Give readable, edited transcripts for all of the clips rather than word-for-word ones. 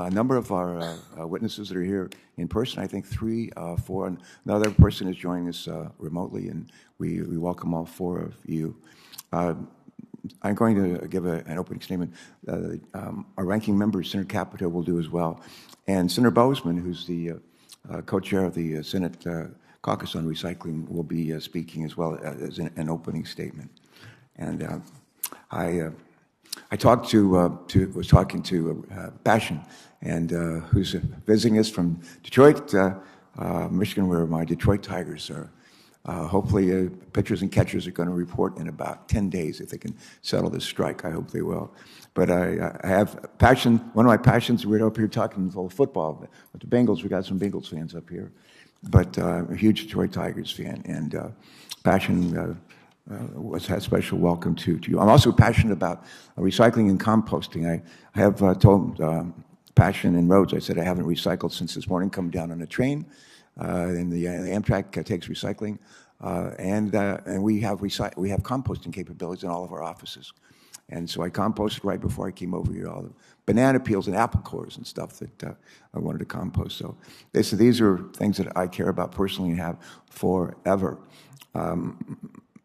A number of our witnesses that are here in person, I think 3, 4, and another person is joining us remotely, and we welcome all 4 of you. I'm going to give an opening statement. Our ranking member, Senator Capito, will do as well. And Senator Bozeman, who's the co-chair of the Senate Caucus on Recycling, will be speaking as well as an opening statement. And I was talking to Passion, and who's visiting us from Detroit, Michigan, where my Detroit Tigers are. Hopefully, pitchers and catchers are going to report in about 10 days if they can settle this strike. I hope they will. But I have passion. One of my passions, we're up here talking about football. With the Bengals, we got some Bengals fans up here. But I'm a huge Detroit Tigers fan, and passion was a special welcome to you. I'm also passionate about recycling and composting. I have told Passion and Rhodes, I said I haven't recycled since this morning, come down on a train. And the Amtrak takes recycling, and we have composting capabilities in all of our offices. And so I composted right before I came over here, all the banana peels and apple cores and stuff that I wanted to compost. So these are things that I care about personally and have forever.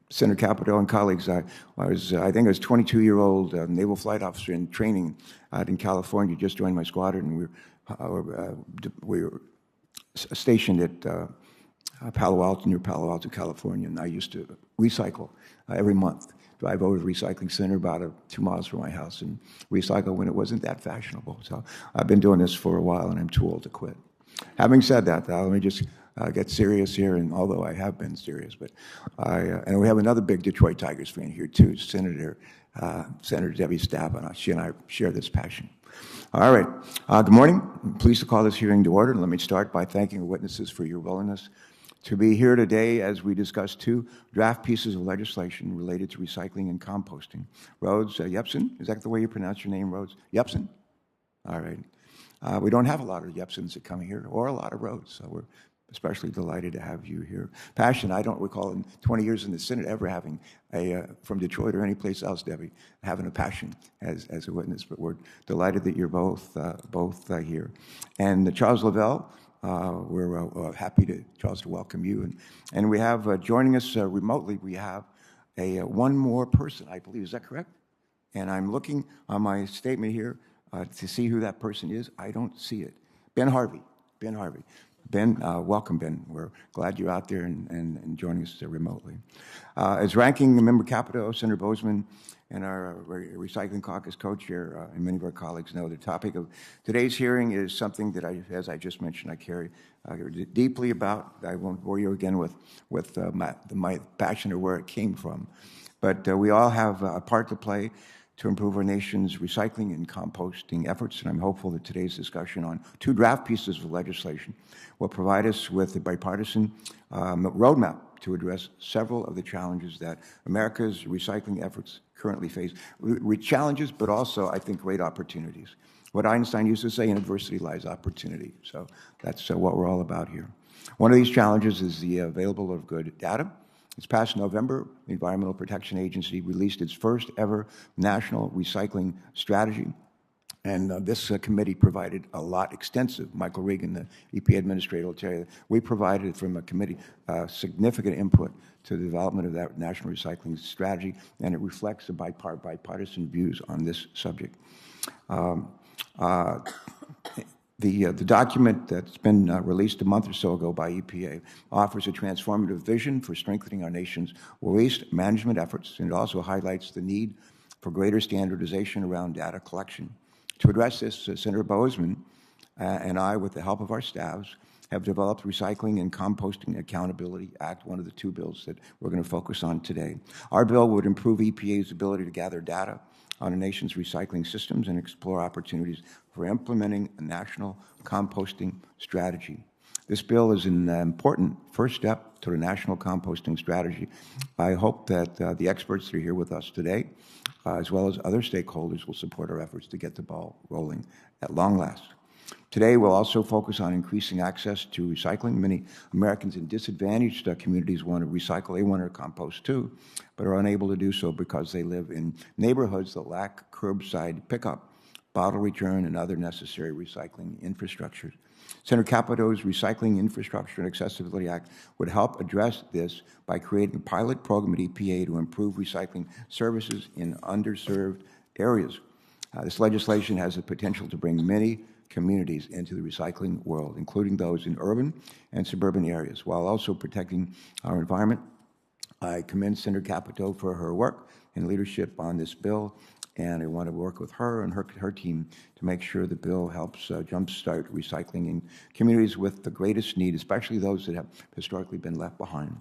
Senator Capito and colleagues, I think I was a 22-year-old naval flight officer in training out in California, just joined my squadron, and we were stationed at near Palo Alto, California, and I used to recycle every month. Drive over to the recycling center about 2 miles from my house and recycle when it wasn't that fashionable. So I've been doing this for a while, and I'm too old to quit. Having said that, let me just get serious here, and although I have been serious, but and we have another big Detroit Tigers fan here too, Senator Debbie Stabenow. She and I share this passion. All right. Good morning. I'm pleased to call this hearing to order. And let me start by thanking the witnesses for your willingness to be here today as we discuss 2 draft pieces of legislation related to recycling and composting. Rhodes Yepsen, is that the way you pronounce your name, Rhodes? Yepsen? All right. We don't have a lot of Yepsens that come here, or a lot of Rhodes, so we're especially delighted to have you here. Passion, I don't recall in 20 years in the Senate ever having from Detroit or any place else, Debbie, having a passion as a witness, but we're delighted that you're both here. And Charles Lavelle, we're happy Charles, to welcome you. And we have joining us remotely, we have one more person, I believe. Is that correct? And I'm looking on my statement here to see who that person is. I don't see it. Ben Harvey. Ben, welcome, Ben. We're glad you're out there and joining us remotely. As ranking member Capito, Senator Bozeman, and our Recycling Caucus co-chair, and many of our colleagues know, the topic of today's hearing is something that as I just mentioned, I care deeply about. I won't bore you again with my passion or where it came from. But we all have a part to play to improve our nation's recycling and composting efforts, and I'm hopeful that today's discussion on 2 draft pieces of legislation will provide us with a bipartisan roadmap to address several of the challenges that America's recycling efforts currently face. Challenges, but also, I think, great opportunities. What Einstein used to say, in adversity lies opportunity. So that's what we're all about here. One of these challenges is the availability of good data. This past November, the Environmental Protection Agency released its first ever national recycling strategy. And this committee provided a lot, extensive. Michael Regan, the EPA administrator, will tell you, we provided from a committee significant input to the development of that national recycling strategy, and it reflects the bipartisan views on this subject. The document that's been released a month or so ago by EPA offers a transformative vision for strengthening our nation's waste management efforts, and it also highlights the need for greater standardization around data collection. To address this, Senator Bozeman and I, with the help of our staffs, have developed Recycling and Composting Accountability Act, one of the 2 bills that we're going to focus on today. Our bill would improve EPA's ability to gather data on a nation's recycling systems and explore opportunities for implementing a national composting strategy. This bill is an important first step to the national composting strategy. I hope that the experts that are here with us today, as well as other stakeholders, will support our efforts to get the ball rolling at long last. Today, we'll also focus on increasing access to recycling. Many Americans in disadvantaged communities want to recycle. They want to compost too, but are unable to do so because they live in neighborhoods that lack curbside pickup bottle return, and other necessary recycling infrastructure. Senator Capito's Recycling Infrastructure and Accessibility Act would help address this by creating a pilot program at EPA to improve recycling services in underserved areas. This legislation has the potential to bring many communities into the recycling world, including those in urban and suburban areas, while also protecting our environment. I commend Senator Capito for her work and leadership on this bill, and I want to work with her and her team to make sure the bill helps jumpstart recycling in communities with the greatest need, especially those that have historically been left behind.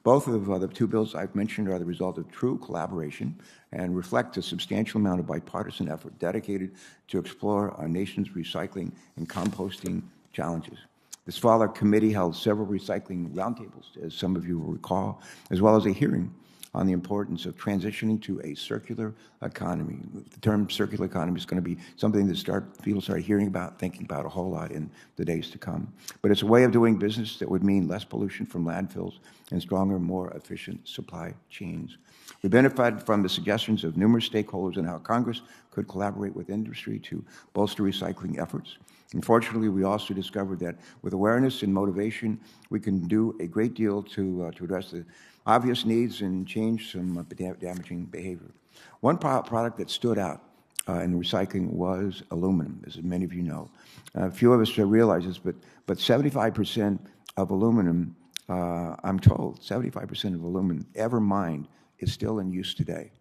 Both of the two bills I've mentioned are the result of true collaboration and reflect a substantial amount of bipartisan effort dedicated to explore our nation's recycling and composting challenges. This fall, our committee held several recycling roundtables, as some of you will recall, as well as a hearing on the importance of transitioning to a circular economy. The term circular economy is going to be something that people start hearing about, thinking about a whole lot in the days to come. But it's a way of doing business that would mean less pollution from landfills and stronger, more efficient supply chains. We benefited from the suggestions of numerous stakeholders on how Congress could collaborate with industry to bolster recycling efforts. Unfortunately, we also discovered that with awareness and motivation, we can do a great deal to address the obvious needs and change some damaging behavior. One product that stood out in recycling was aluminum, as many of you know. A few of us realize this, but 75% of aluminum, I'm told, 75% of aluminum ever mined is still in use today.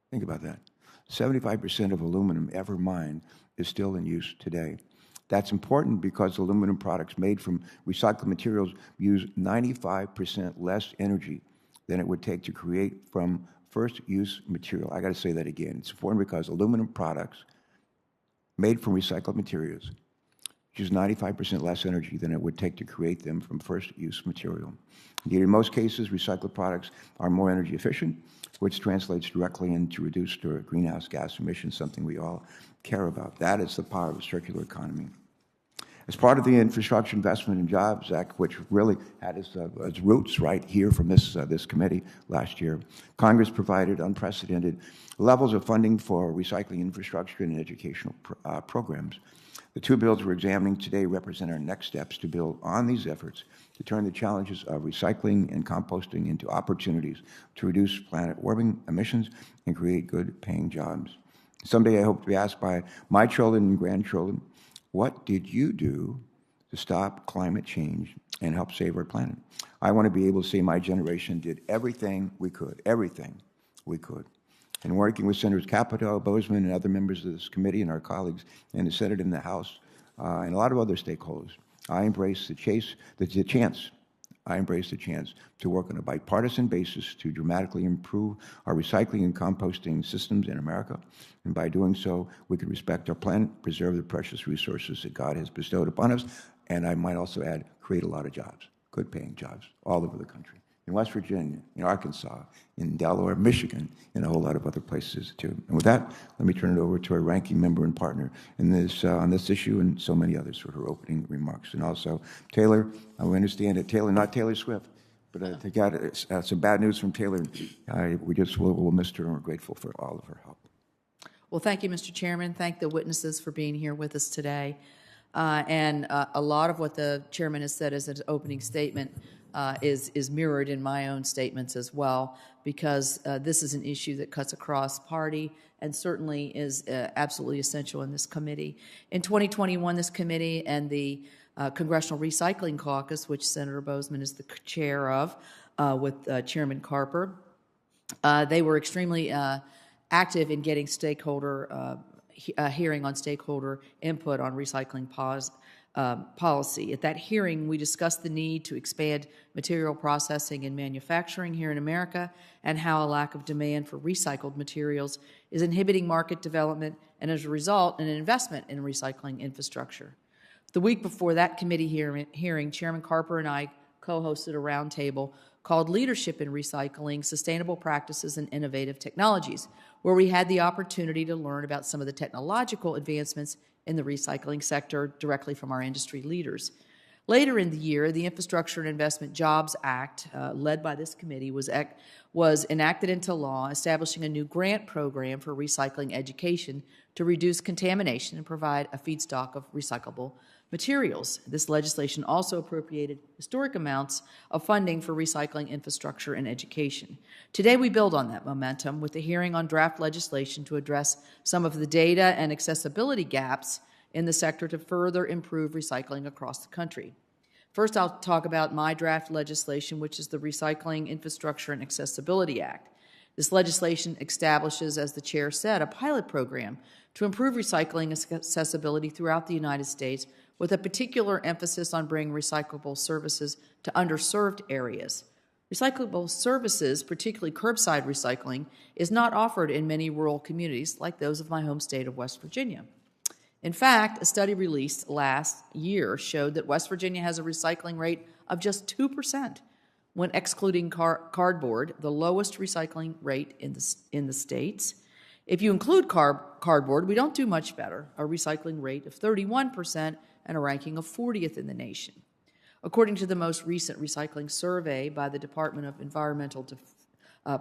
Think about that. 75% of aluminum ever mined is still in use today. That's important because aluminum products made from recycled materials use 95% less energy than it would take to create from first-use material. I got to say that again. It's important because aluminum products made from recycled materials use 95% less energy than it would take to create them from first-use material. Indeed, in most cases, recycled products are more energy efficient, which translates directly into reduced greenhouse gas emissions, something we all care about. That is the power of a circular economy. As part of the Infrastructure Investment and Jobs Act, which really had its roots right here from this committee last year, Congress provided unprecedented levels of funding for recycling infrastructure and educational programs. The two bills we're examining today represent our next steps to build on these efforts to turn the challenges of recycling and composting into opportunities to reduce planet warming emissions and create good-paying jobs. Someday I hope to be asked by my children and grandchildren, what did you do to stop climate change and help save our planet? I want to be able to say my generation did everything we could, everything we could. And working with Senators Capito, Bozeman, and other members of this committee and our colleagues in the Senate and the House, and a lot of other stakeholders, I embrace the chance to work on a bipartisan basis to dramatically improve our recycling and composting systems in America. And by doing so, we can respect our planet, preserve the precious resources that God has bestowed upon us, and I might also add, create a lot of jobs, good-paying jobs, all over the country. In West Virginia, in Arkansas, in Delaware, Michigan, and a whole lot of other places too. And with that, let me turn it over to our ranking member and partner in this on this issue and so many others for her opening remarks. And also, Taylor, I understand that Taylor, not Taylor Swift, but I got some bad news from Taylor. We'll miss her and we're grateful for all of her help. Well, thank you, Mr. Chairman. Thank the witnesses for being here with us today. A lot of what the chairman has said as an opening statement is mirrored in my own statements as well, because this is an issue that cuts across party and certainly is absolutely essential in this committee. In 2021, this committee and the Congressional Recycling Caucus, which Senator Bozeman is the chair of, with Chairman Carper, they were extremely active in getting hearing on stakeholder input on recycling policy. At that hearing, we discussed the need to expand material processing and manufacturing here in America and how a lack of demand for recycled materials is inhibiting market development and, as a result, an investment in recycling infrastructure. The week before that committee hearing, Chairman Carper and I co-hosted a roundtable called Leadership in Recycling, Sustainable Practices and Innovative Technologies, where we had the opportunity to learn about some of the technological advancements in the recycling sector directly from our industry leaders. Later in the year, the Infrastructure and Investment Jobs Act, led by this committee, was enacted into law, establishing a new grant program for recycling education to reduce contamination and provide a feedstock of recyclable materials. This legislation also appropriated historic amounts of funding for recycling infrastructure and education. Today, we build on that momentum with a hearing on draft legislation to address some of the data and accessibility gaps in the sector to further improve recycling across the country. First, I'll talk about my draft legislation, which is the Recycling Infrastructure and Accessibility Act. This legislation establishes, as the chair said, a pilot program to improve recycling accessibility throughout the United States, with a particular emphasis on bringing recyclable services to underserved areas. Recyclable services, particularly curbside recycling, is not offered in many rural communities like those of my home state of West Virginia. In fact, a study released last year showed that West Virginia has a recycling rate of just 2%, when excluding cardboard, the lowest recycling rate in the states. If you include cardboard, we don't do much better, a recycling rate of 31% and a ranking of 40th in the nation. According to the most recent recycling survey by the Department of Environmental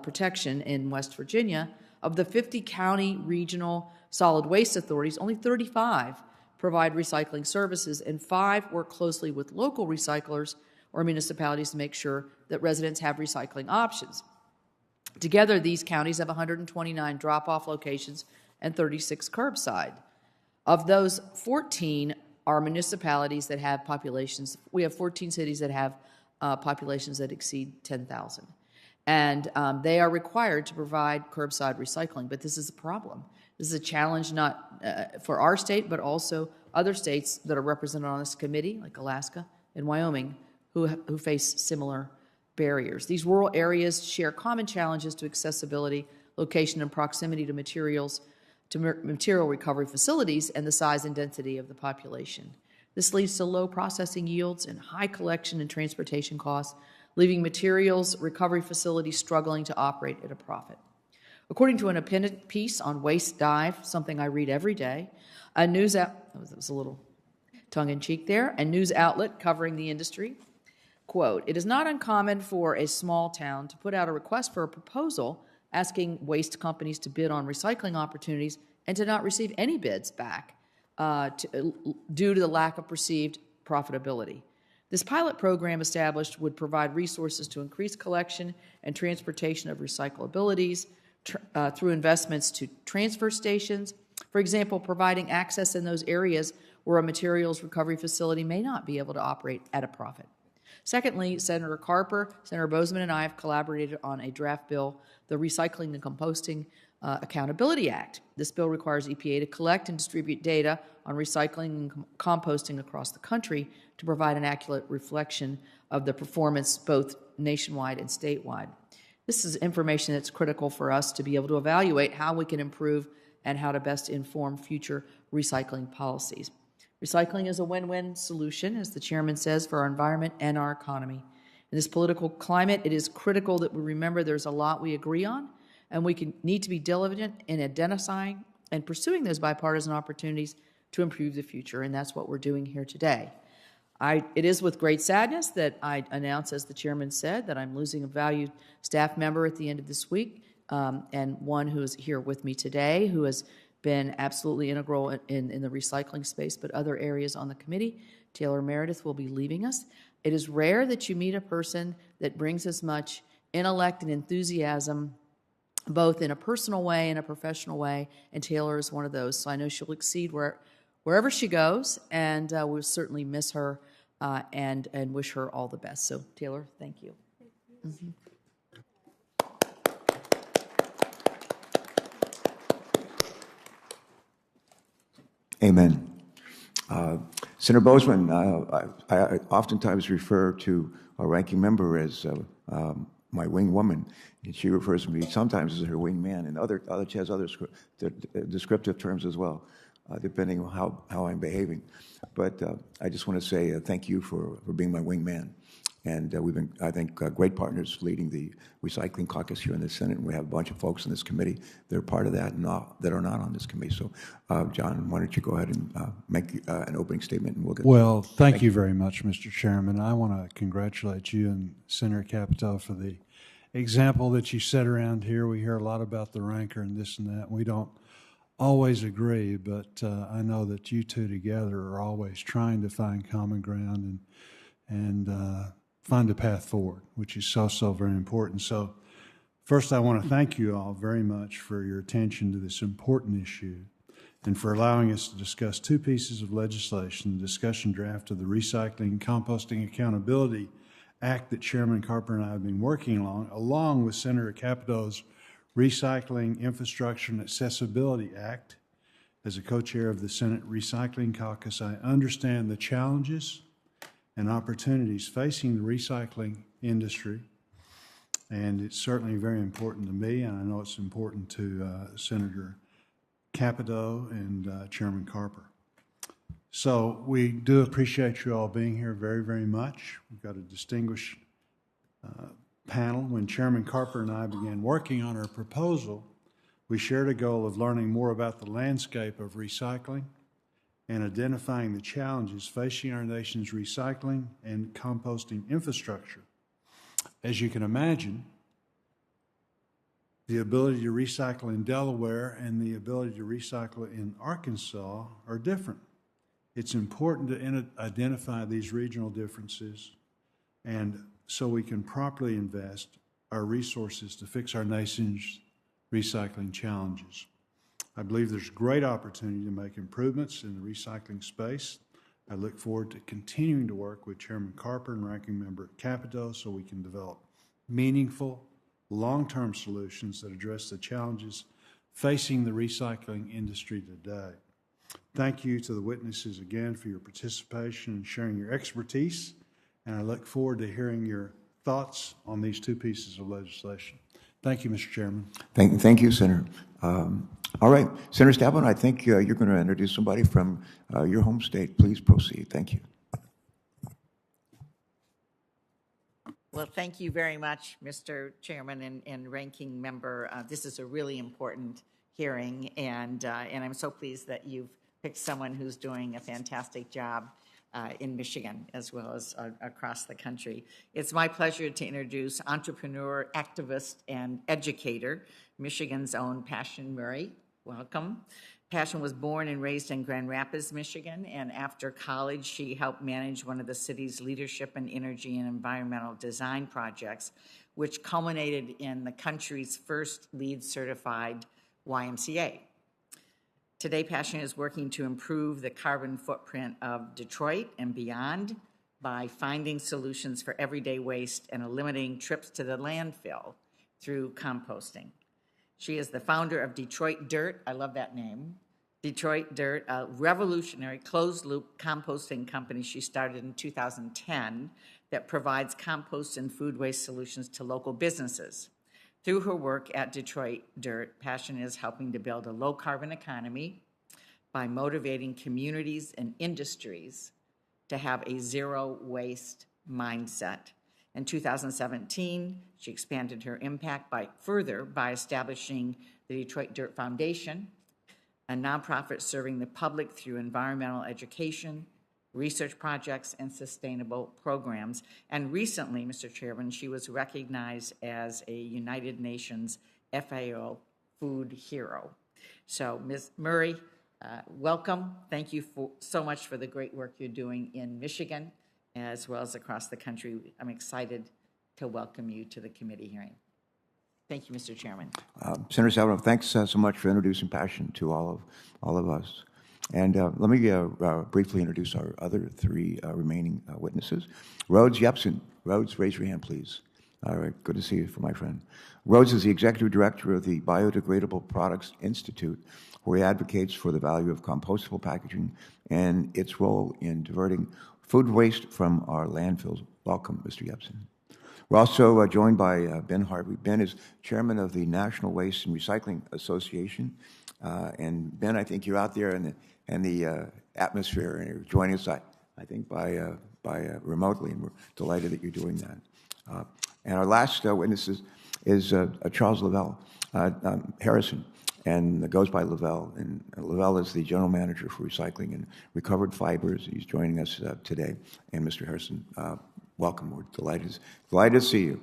Protection in West Virginia, of the 50 county regional solid waste authorities, only 35 provide recycling services, and 5 work closely with local recyclers or municipalities to make sure that residents have recycling options. Together, these counties have 129 drop-off locations and 36 curbside. Of those, 14 are municipalities that have populations. We have 14 cities that have populations that exceed 10,000. And they are required to provide curbside recycling. But this is a problem. This is a challenge not for our state, but also other states that are represented on this committee, like Alaska and Wyoming, who face similar barriers. These rural areas share common challenges to accessibility, location, and proximity to materials, to material recovery facilities, and the size and density of the population. This leads to low processing yields and high collection and transportation costs, leaving materials recovery facilities struggling to operate at a profit. According to an opinion piece on Waste Dive, something I read every day, that was a little tongue-in-cheek there, a news outlet covering the industry, quote, "It is not uncommon for a small town to put out a request for a proposal asking waste companies to bid on recycling opportunities and to not receive any bids back due to the lack of perceived profitability. This pilot program established would provide resources to increase collection and transportation of recyclabilities through investments to transfer stations, for example, providing access in those areas where a materials recovery facility may not be able to operate at a profit. Secondly, Senator Carper, Senator Bozeman, and I have collaborated on a draft bill, the Recycling and Composting Accountability Act. This bill requires EPA to collect and distribute data on recycling and composting across the country to provide an accurate reflection of the performance both nationwide and statewide. This is information that's critical for us to be able to evaluate how we can improve and how to best inform future recycling policies. Recycling is a win-win solution, as the chairman says, for our environment and our economy. In this political climate, it is critical that we remember there's a lot we agree on, and we need to be diligent in identifying and pursuing those bipartisan opportunities to improve the future, and that's what we're doing here today. It is with great sadness that I announce, as the chairman said, that I'm losing a valued staff member at the end of this week, and one who is here with me today, who has been absolutely integral in the recycling space, but other areas on the committee. Taylor Meredith will be leaving us. It is rare that you meet a person that brings as much intellect and enthusiasm, both in a personal way and a professional way, and Taylor is one of those. So I know she'll exceed wherever she goes, and we'll certainly miss her and wish her all the best. So Taylor, thank you. Mm-hmm. Amen. Senator Bozeman, I oftentimes refer to our ranking member as my wing woman, and she refers to me sometimes as her wing man, and she has other descriptive terms as well, depending on how I'm behaving. But I just want to say thank you for being my wing man. And we've been, I think, great partners leading the recycling caucus here in the Senate. And we have a bunch of folks in this committee that are part of that and that are not on this committee. So, John, why don't you go ahead and make an opening statement, and we'll get. Well, thank you very much, Mr. Chairman. I want to congratulate you and Senator Capito for the example that you set around here. We hear a lot about the rancor and this and that. We don't always agree, but I know that you two together are always trying to find common ground and find a path forward, which is so very important. So first, I want to thank you all very much for your attention to this important issue and for allowing us to discuss two pieces of legislation, the discussion draft of the Recycling and Composting Accountability Act that Chairman Carper and I have been working along with Senator Capito's Recycling Infrastructure and Accessibility Act. As a co-chair of the Senate Recycling Caucus, I understand the challenges and opportunities facing the recycling industry, and it's certainly very important to me, and I know it's important to Senator Capito and Chairman Carper. So we do appreciate you all being here very much. We've got a distinguished panel. When Chairman Carper and I began working on our proposal, we shared a goal of learning more about the landscape of recycling and identifying the challenges facing our nation's recycling and composting infrastructure. As you can imagine, the ability to recycle in Delaware and the ability to recycle in Arkansas are different. It's important to identify these regional differences, and so we can properly invest our resources to fix our nation's recycling challenges. I believe there's great opportunity to make improvements in the recycling space. I look forward to continuing to work with Chairman Carper and Ranking Member Capito so we can develop meaningful, long-term solutions that address the challenges facing the recycling industry today. Thank you to the witnesses again for your participation and sharing your expertise, and I look forward to hearing your thoughts on these two pieces of legislation. Thank you, Mr. Chairman. Thank you, Senator. All right, Senator Stablin, I think you're going to introduce somebody from your home state. Please proceed. Thank you. Well, thank you very much, Mr. Chairman and Ranking Member. This is a really important hearing, and I'm so pleased that you've picked someone who's doing a fantastic job in Michigan as well as across the country. It's my pleasure to introduce entrepreneur, activist, and educator, Michigan's own Passion Murray. Welcome. Passion was born and raised in Grand Rapids, Michigan, and after college, she helped manage one of the city's leadership in energy and environmental design projects, which culminated in the country's first LEED certified YMCA. Today, Passion is working to improve the carbon footprint of Detroit and beyond by finding solutions for everyday waste and eliminating trips to the landfill through composting. She is the founder of Detroit Dirt. I love that name. Detroit Dirt, a revolutionary closed-loop composting company she started in 2010 that provides compost and food waste solutions to local businesses. Through her work at Detroit Dirt, Passion is helping to build a low-carbon economy by motivating communities and industries to have a zero-waste mindset. In 2017, she expanded her impact further by establishing the Detroit Dirt Foundation, a nonprofit serving the public through environmental education, research projects, and sustainable programs. And recently, Mr. Chairman, she was recognized as a United Nations FAO Food Hero. So, Ms. Murray, welcome. Thank you so much for the great work you're doing in Michigan, as well as across the country. I'm excited to welcome you to the committee hearing. Thank you, Mr. Chairman. Senator Salvador, thanks so much for introducing Passion to all of us. And let me briefly introduce our other three remaining witnesses. Rhodes Yepsen. Rhodes, raise your hand, please. All right, good to see you, my friend. Rhodes is the executive director of the Biodegradable Products Institute, where he advocates for the value of compostable packaging and its role in diverting food waste from our landfills. Welcome, Mr. Yepsen. We're also joined by Ben Harvey. Ben is chairman of the National Waste and Recycling Association. And Ben, I think you're out there in the atmosphere and you're joining us. I think, by remotely, and we're delighted that you're doing that. And our last witness is Charles Lavelle, Harrison, and goes by Lavelle. And Lavelle is the general manager for recycling and recovered fibers. He's joining us today. And Mr. Harrison, welcome. We're delighted to see you.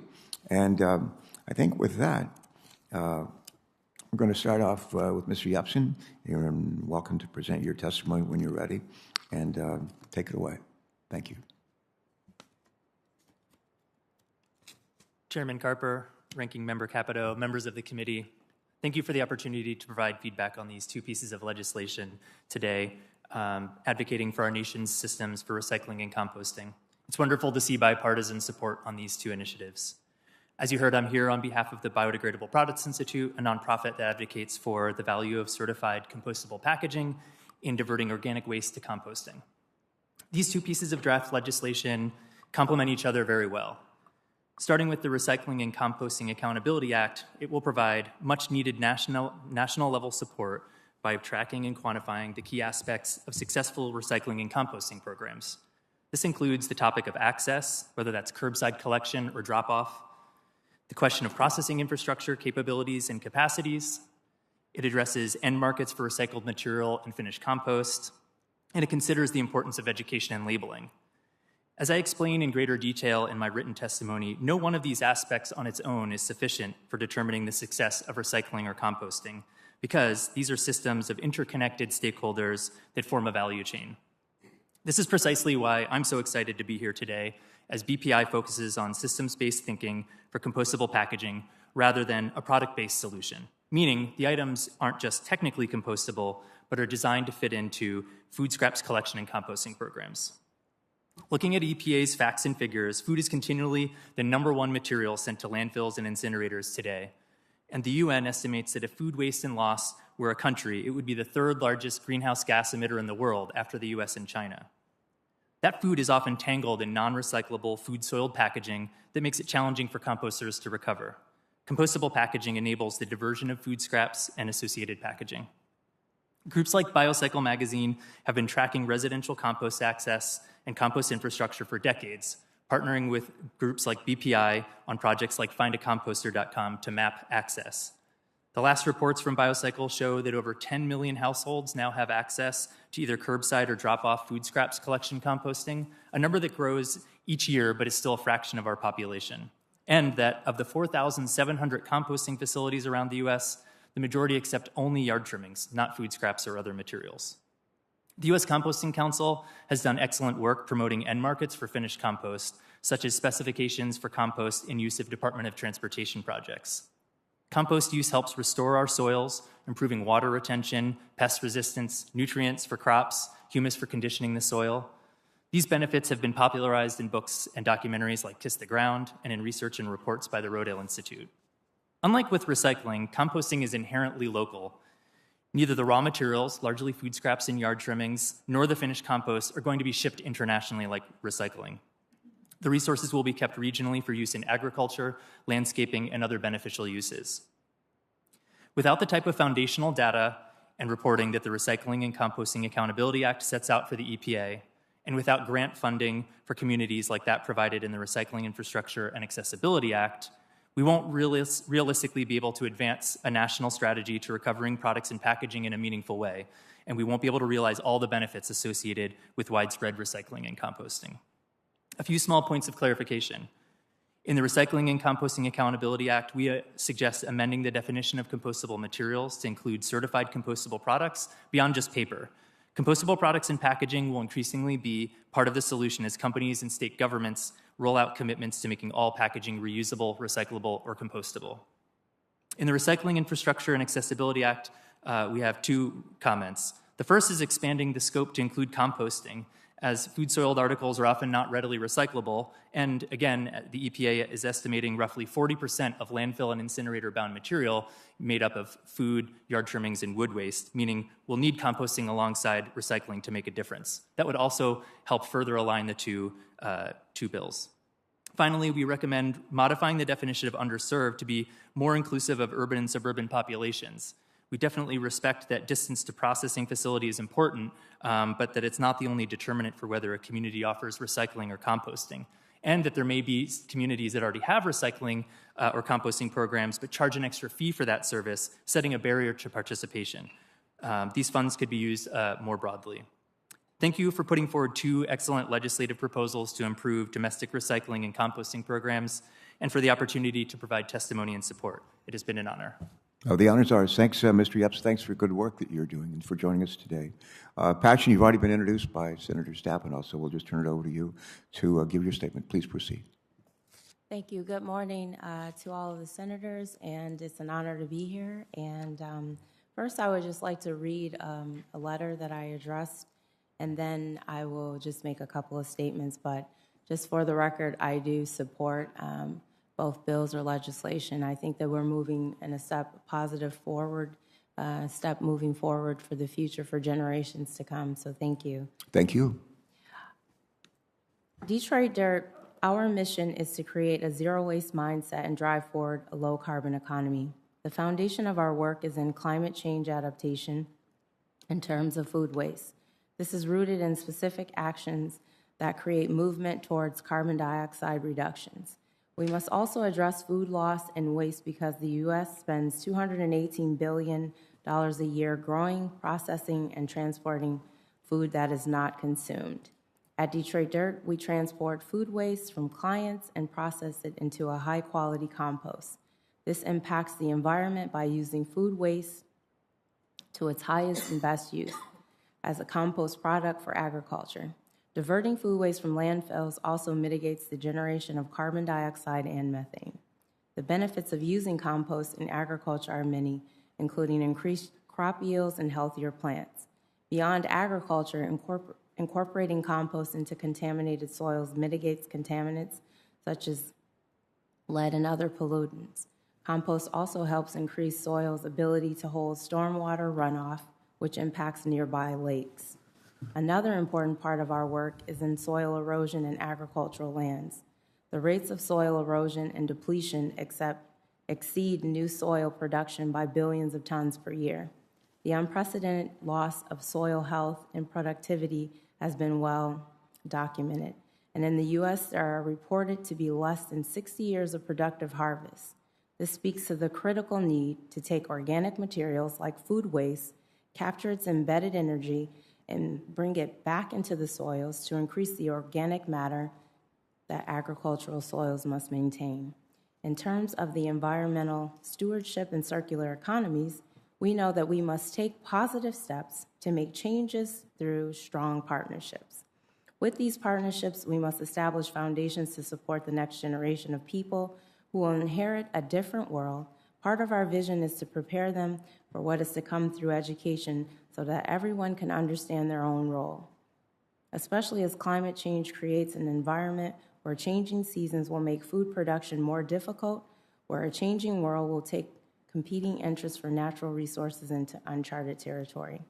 And I think with that, we're going to start off with Mr. Upswing. You're welcome to present your testimony when you're ready, and take it away. Thank you. Chairman Carper, Ranking Member Capito, members of the committee, thank you for the opportunity to provide feedback on these two pieces of legislation today, advocating for our nation's systems for recycling and composting. It's wonderful to see bipartisan support on these two initiatives. As you heard, I'm here on behalf of the Biodegradable Products Institute, a nonprofit that advocates for the value of certified compostable packaging in diverting organic waste to composting. These two pieces of draft legislation complement each other very well. Starting with the Recycling and Composting Accountability Act, it will provide much-needed national level support by tracking and quantifying the key aspects of successful recycling and composting programs. This includes the topic of access, whether that's curbside collection or drop-off, the question of processing infrastructure, capabilities, and capacities. It addresses end markets for recycled material and finished compost, and it considers the importance of education and labeling. As I explain in greater detail in my written testimony, no one of these aspects on its own is sufficient for determining the success of recycling or composting, because these are systems of interconnected stakeholders that form a value chain. This is precisely why I'm so excited to be here today, as BPI focuses on systems-based thinking for compostable packaging rather than a product-based solution, meaning the items aren't just technically compostable, but are designed to fit into food scraps collection and composting programs. Looking at EPA's facts and figures, food is continually the #1 material sent to landfills and incinerators today. And the UN estimates that if food waste and loss were a country, it would be the 3rd largest greenhouse gas emitter in the world after the US and China. That food is often tangled in non-recyclable food-soiled packaging that makes it challenging for composters to recover. Compostable packaging enables the diversion of food scraps and associated packaging. Groups like Biocycle Magazine have been tracking residential compost access and compost infrastructure for decades, partnering with groups like BPI on projects like findacomposter.com to map access. The last reports from Biocycle show that over 10 million households now have access to either curbside or drop-off food scraps collection composting, a number that grows each year but is still a fraction of our population. And that of the 4,700 composting facilities around the US, the majority accept only yard trimmings, not food scraps or other materials. The US Composting Council has done excellent work promoting end markets for finished compost, such as specifications for compost in use of Department of Transportation projects. Compost use helps restore our soils, improving water retention, pest resistance, nutrients for crops, humus for conditioning the soil. These benefits have been popularized in books and documentaries like Kiss the Ground and in research and reports by the Rodale Institute. Unlike with recycling, composting is inherently local. Neither the raw materials, largely food scraps and yard trimmings, nor the finished compost are going to be shipped internationally like recycling. The resources will be kept regionally for use in agriculture, landscaping, and other beneficial uses. Without the type of foundational data and reporting that the Recycling and Composting Accountability Act sets out for the EPA, and without grant funding for communities like that provided in the Recycling Infrastructure and Accessibility Act, we won't realistically be able to advance a national strategy to recovering products and packaging in a meaningful way, and we won't be able to realize all the benefits associated with widespread recycling and composting. A few small points of clarification. In the Recycling and Composting Accountability Act, we suggest amending the definition of compostable materials to include certified compostable products beyond just paper. Compostable products and packaging will increasingly be part of the solution as companies and state governments roll out commitments to making all packaging reusable, recyclable, or compostable. In the Recycling Infrastructure and Accessibility Act, we have 2 comments. The first is expanding the scope to include composting, as food-soiled articles are often not readily recyclable, and again, the EPA is estimating roughly 40% of landfill and incinerator-bound material made up of food, yard trimmings, and wood waste, meaning we'll need composting alongside recycling to make a difference. That would also help further align the two bills. Finally, we recommend modifying the definition of underserved to be more inclusive of urban and suburban populations. We definitely respect that distance to processing facility is important, but that it's not the only determinant for whether a community offers recycling or composting, and that there may be communities that already have recycling or composting programs but charge an extra fee for that service, setting a barrier to participation. These funds could be used more broadly. Thank you for putting forward 2 excellent legislative proposals to improve domestic recycling and composting programs, and for the opportunity to provide testimony and support. It has been an honor. Oh, the honors are ours. Thanks, Mr. Yepes. Thanks for good work that you're doing and for joining us today. Passion, you've already been introduced by Senator Stappin, so we'll just turn it over to you to give your statement. Please proceed. Thank you. Good morning to all of the senators, and it's an honor to be here. And first, I would just like to read a letter that I addressed, and then I will just make a couple of statements. But just for the record, I do support both bills or legislation. I think that we're moving in a positive step moving forward for the future for generations to come. So thank you. Thank you. Detroit Dirt, our mission is to create a zero-waste mindset and drive forward a low-carbon economy. The foundation of our work is in climate change adaptation in terms of food waste. This is rooted in specific actions that create movement towards carbon dioxide reductions. We must also address food loss and waste because the U.S. spends $218 billion a year growing, processing, and transporting food that is not consumed. At Detroit Dirt, we transport food waste from clients and process it into a high-quality compost. This impacts the environment by using food waste to its highest and best use as a compost product for agriculture. Diverting food waste from landfills also mitigates the generation of carbon dioxide and methane. The benefits of using compost in agriculture are many, including increased crop yields and healthier plants. Beyond agriculture, incorporating compost into contaminated soils mitigates contaminants such as lead and other pollutants. Compost also helps increase soil's ability to hold stormwater runoff, which impacts nearby lakes. Another important part of our work is in soil erosion in agricultural lands. The rates of soil erosion and depletion exceed new soil production by billions of tons per year. The unprecedented loss of soil health and productivity has been well documented. And in the U.S., there are reported to be less than 60 years of productive harvest. This speaks to the critical need to take organic materials like food waste, capture its embedded energy, and bring it back into the soils to increase the organic matter that agricultural soils must maintain. In terms of the environmental stewardship and circular economies, we know that we must take positive steps to make changes through strong partnerships. With these partnerships, we must establish foundations to support the next generation of people who will inherit a different world. Part of our vision is to prepare them for what is to come through education so that everyone can understand their own role, especially as climate change creates an environment where changing seasons will make food production more difficult, where a changing world will take competing interests for natural resources into uncharted territory.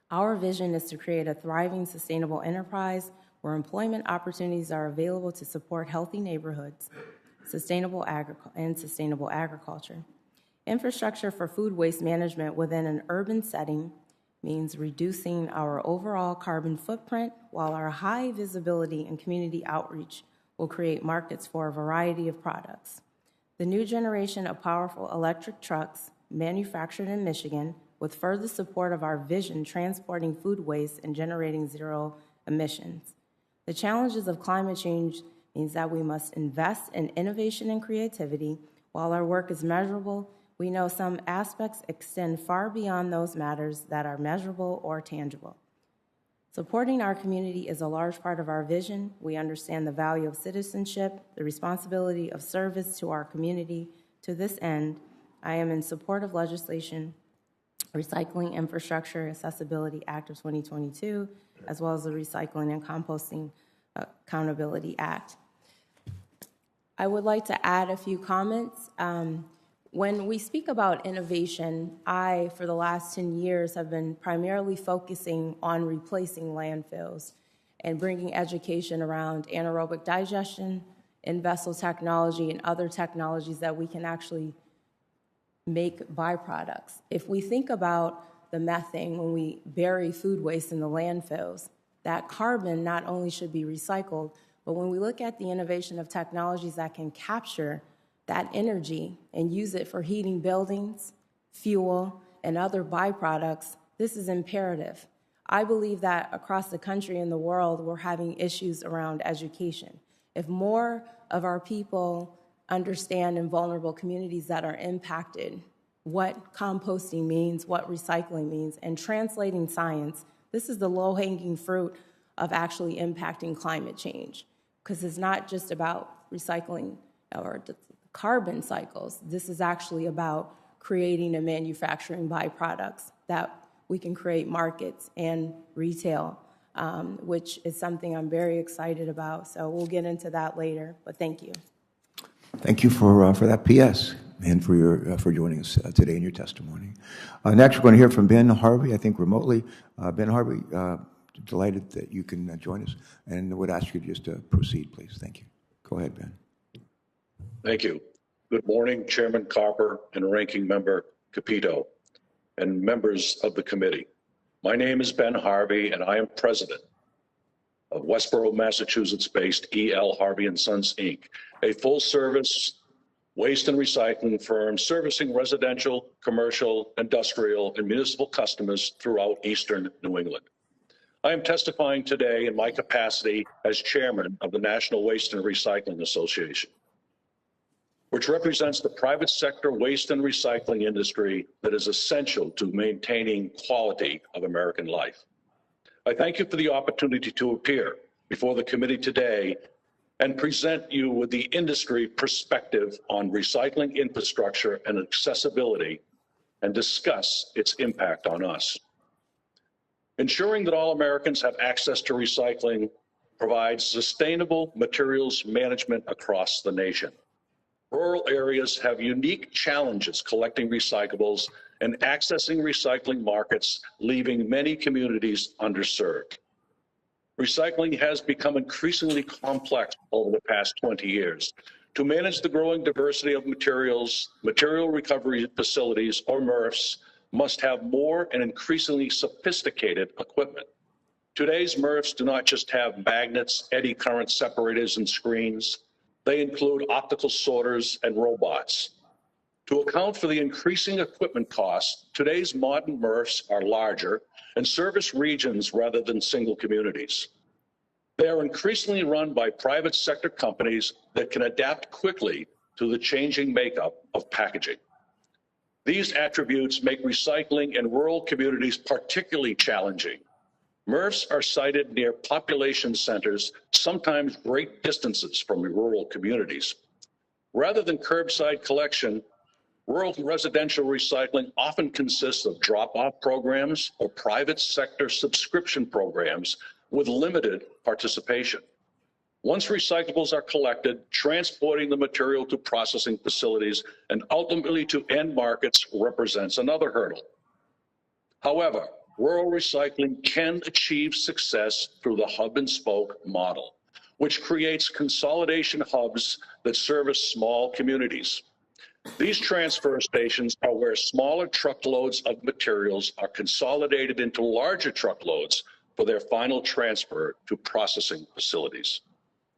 Our vision is to create a thriving, sustainable enterprise where employment opportunities are available to support healthy neighborhoods, sustainable agriculture. Infrastructure for food waste management within an urban setting means reducing our overall carbon footprint, while our high visibility and community outreach will create markets for a variety of products. The new generation of powerful electric trucks manufactured in Michigan, with further support of our vision transporting food waste and generating zero emissions. The challenges of climate change means that we must invest in innovation and creativity. While our work is measurable, we know some aspects extend far beyond those matters that are measurable or tangible. Supporting our community is a large part of our vision. We understand the value of citizenship, the responsibility of service to our community. To this end, I am in support of legislation, Recycling Infrastructure Accessibility Act of 2022, as well as the Recycling and Composting Accountability Act. I would like to add a few comments. When we speak about innovation, I, for the last 10 years, have been primarily focusing on replacing landfills and bringing education around anaerobic digestion, in-vessel technology, and other technologies that we can actually make byproducts. If we think about the methane when we bury food waste in the landfills, that carbon not only should be recycled, but when we look at the innovation of technologies that can capture that energy and use it for heating buildings, fuel, and other byproducts, this is imperative. I believe that across the country and the world, we're having issues around education. If more of our people understand in vulnerable communities that are impacted what composting means, what recycling means, and translating science, this is the low-hanging fruit of actually impacting climate change, because it's not just about recycling or carbon cycles. This is actually about creating and manufacturing byproducts that we can create markets and retail, which is something I'm very excited about. So we'll get into that later, but thank you. Thank you for that PS and for joining us today in your testimony. Next, we're going to hear from Ben Harvey, I think remotely. Ben Harvey, delighted that you can join us, and would ask you just to proceed, please. Thank you. Go ahead, Ben. Thank you. Good morning, Chairman Copper and Ranking Member Capito, and members of the committee. My name is Ben Harvey, and I am president of Westborough, Massachusetts-based E.L. Harvey & Sons, Inc., a full-service waste and recycling firm servicing residential, commercial, industrial, and municipal customers throughout eastern New England. I am testifying today in my capacity as chairman of the National Waste and Recycling Association, which represents the private sector waste and recycling industry that is essential to maintaining quality of American life. I thank you for the opportunity to appear before the committee today and present you with the industry perspective on recycling infrastructure and accessibility and discuss its impact on us. Ensuring that all Americans have access to recycling provides sustainable materials management across the nation. Rural areas have unique challenges collecting recyclables and accessing recycling markets, leaving many communities underserved. Recycling has become increasingly complex over the past 20 years. To manage the growing diversity of materials, material recovery facilities, or MRFs, must have more and increasingly sophisticated equipment. Today's MRFs do not just have magnets, eddy current separators, and screens. They include optical sorters and robots. To account for the increasing equipment costs, today's modern MRFs are larger and service regions rather than single communities. They are increasingly run by private sector companies that can adapt quickly to the changing makeup of packaging. These attributes make recycling in rural communities particularly challenging. MRFs are sited near population centers, sometimes great distances from rural communities. Rather than curbside collection, rural residential recycling often consists of drop-off programs or private sector subscription programs with limited participation. Once recyclables are collected, transporting the material to processing facilities and ultimately to end markets represents another hurdle. However, rural recycling can achieve success through the hub and spoke model, which creates consolidation hubs that service small communities. These transfer stations are where smaller truckloads of materials are consolidated into larger truckloads for their final transfer to processing facilities.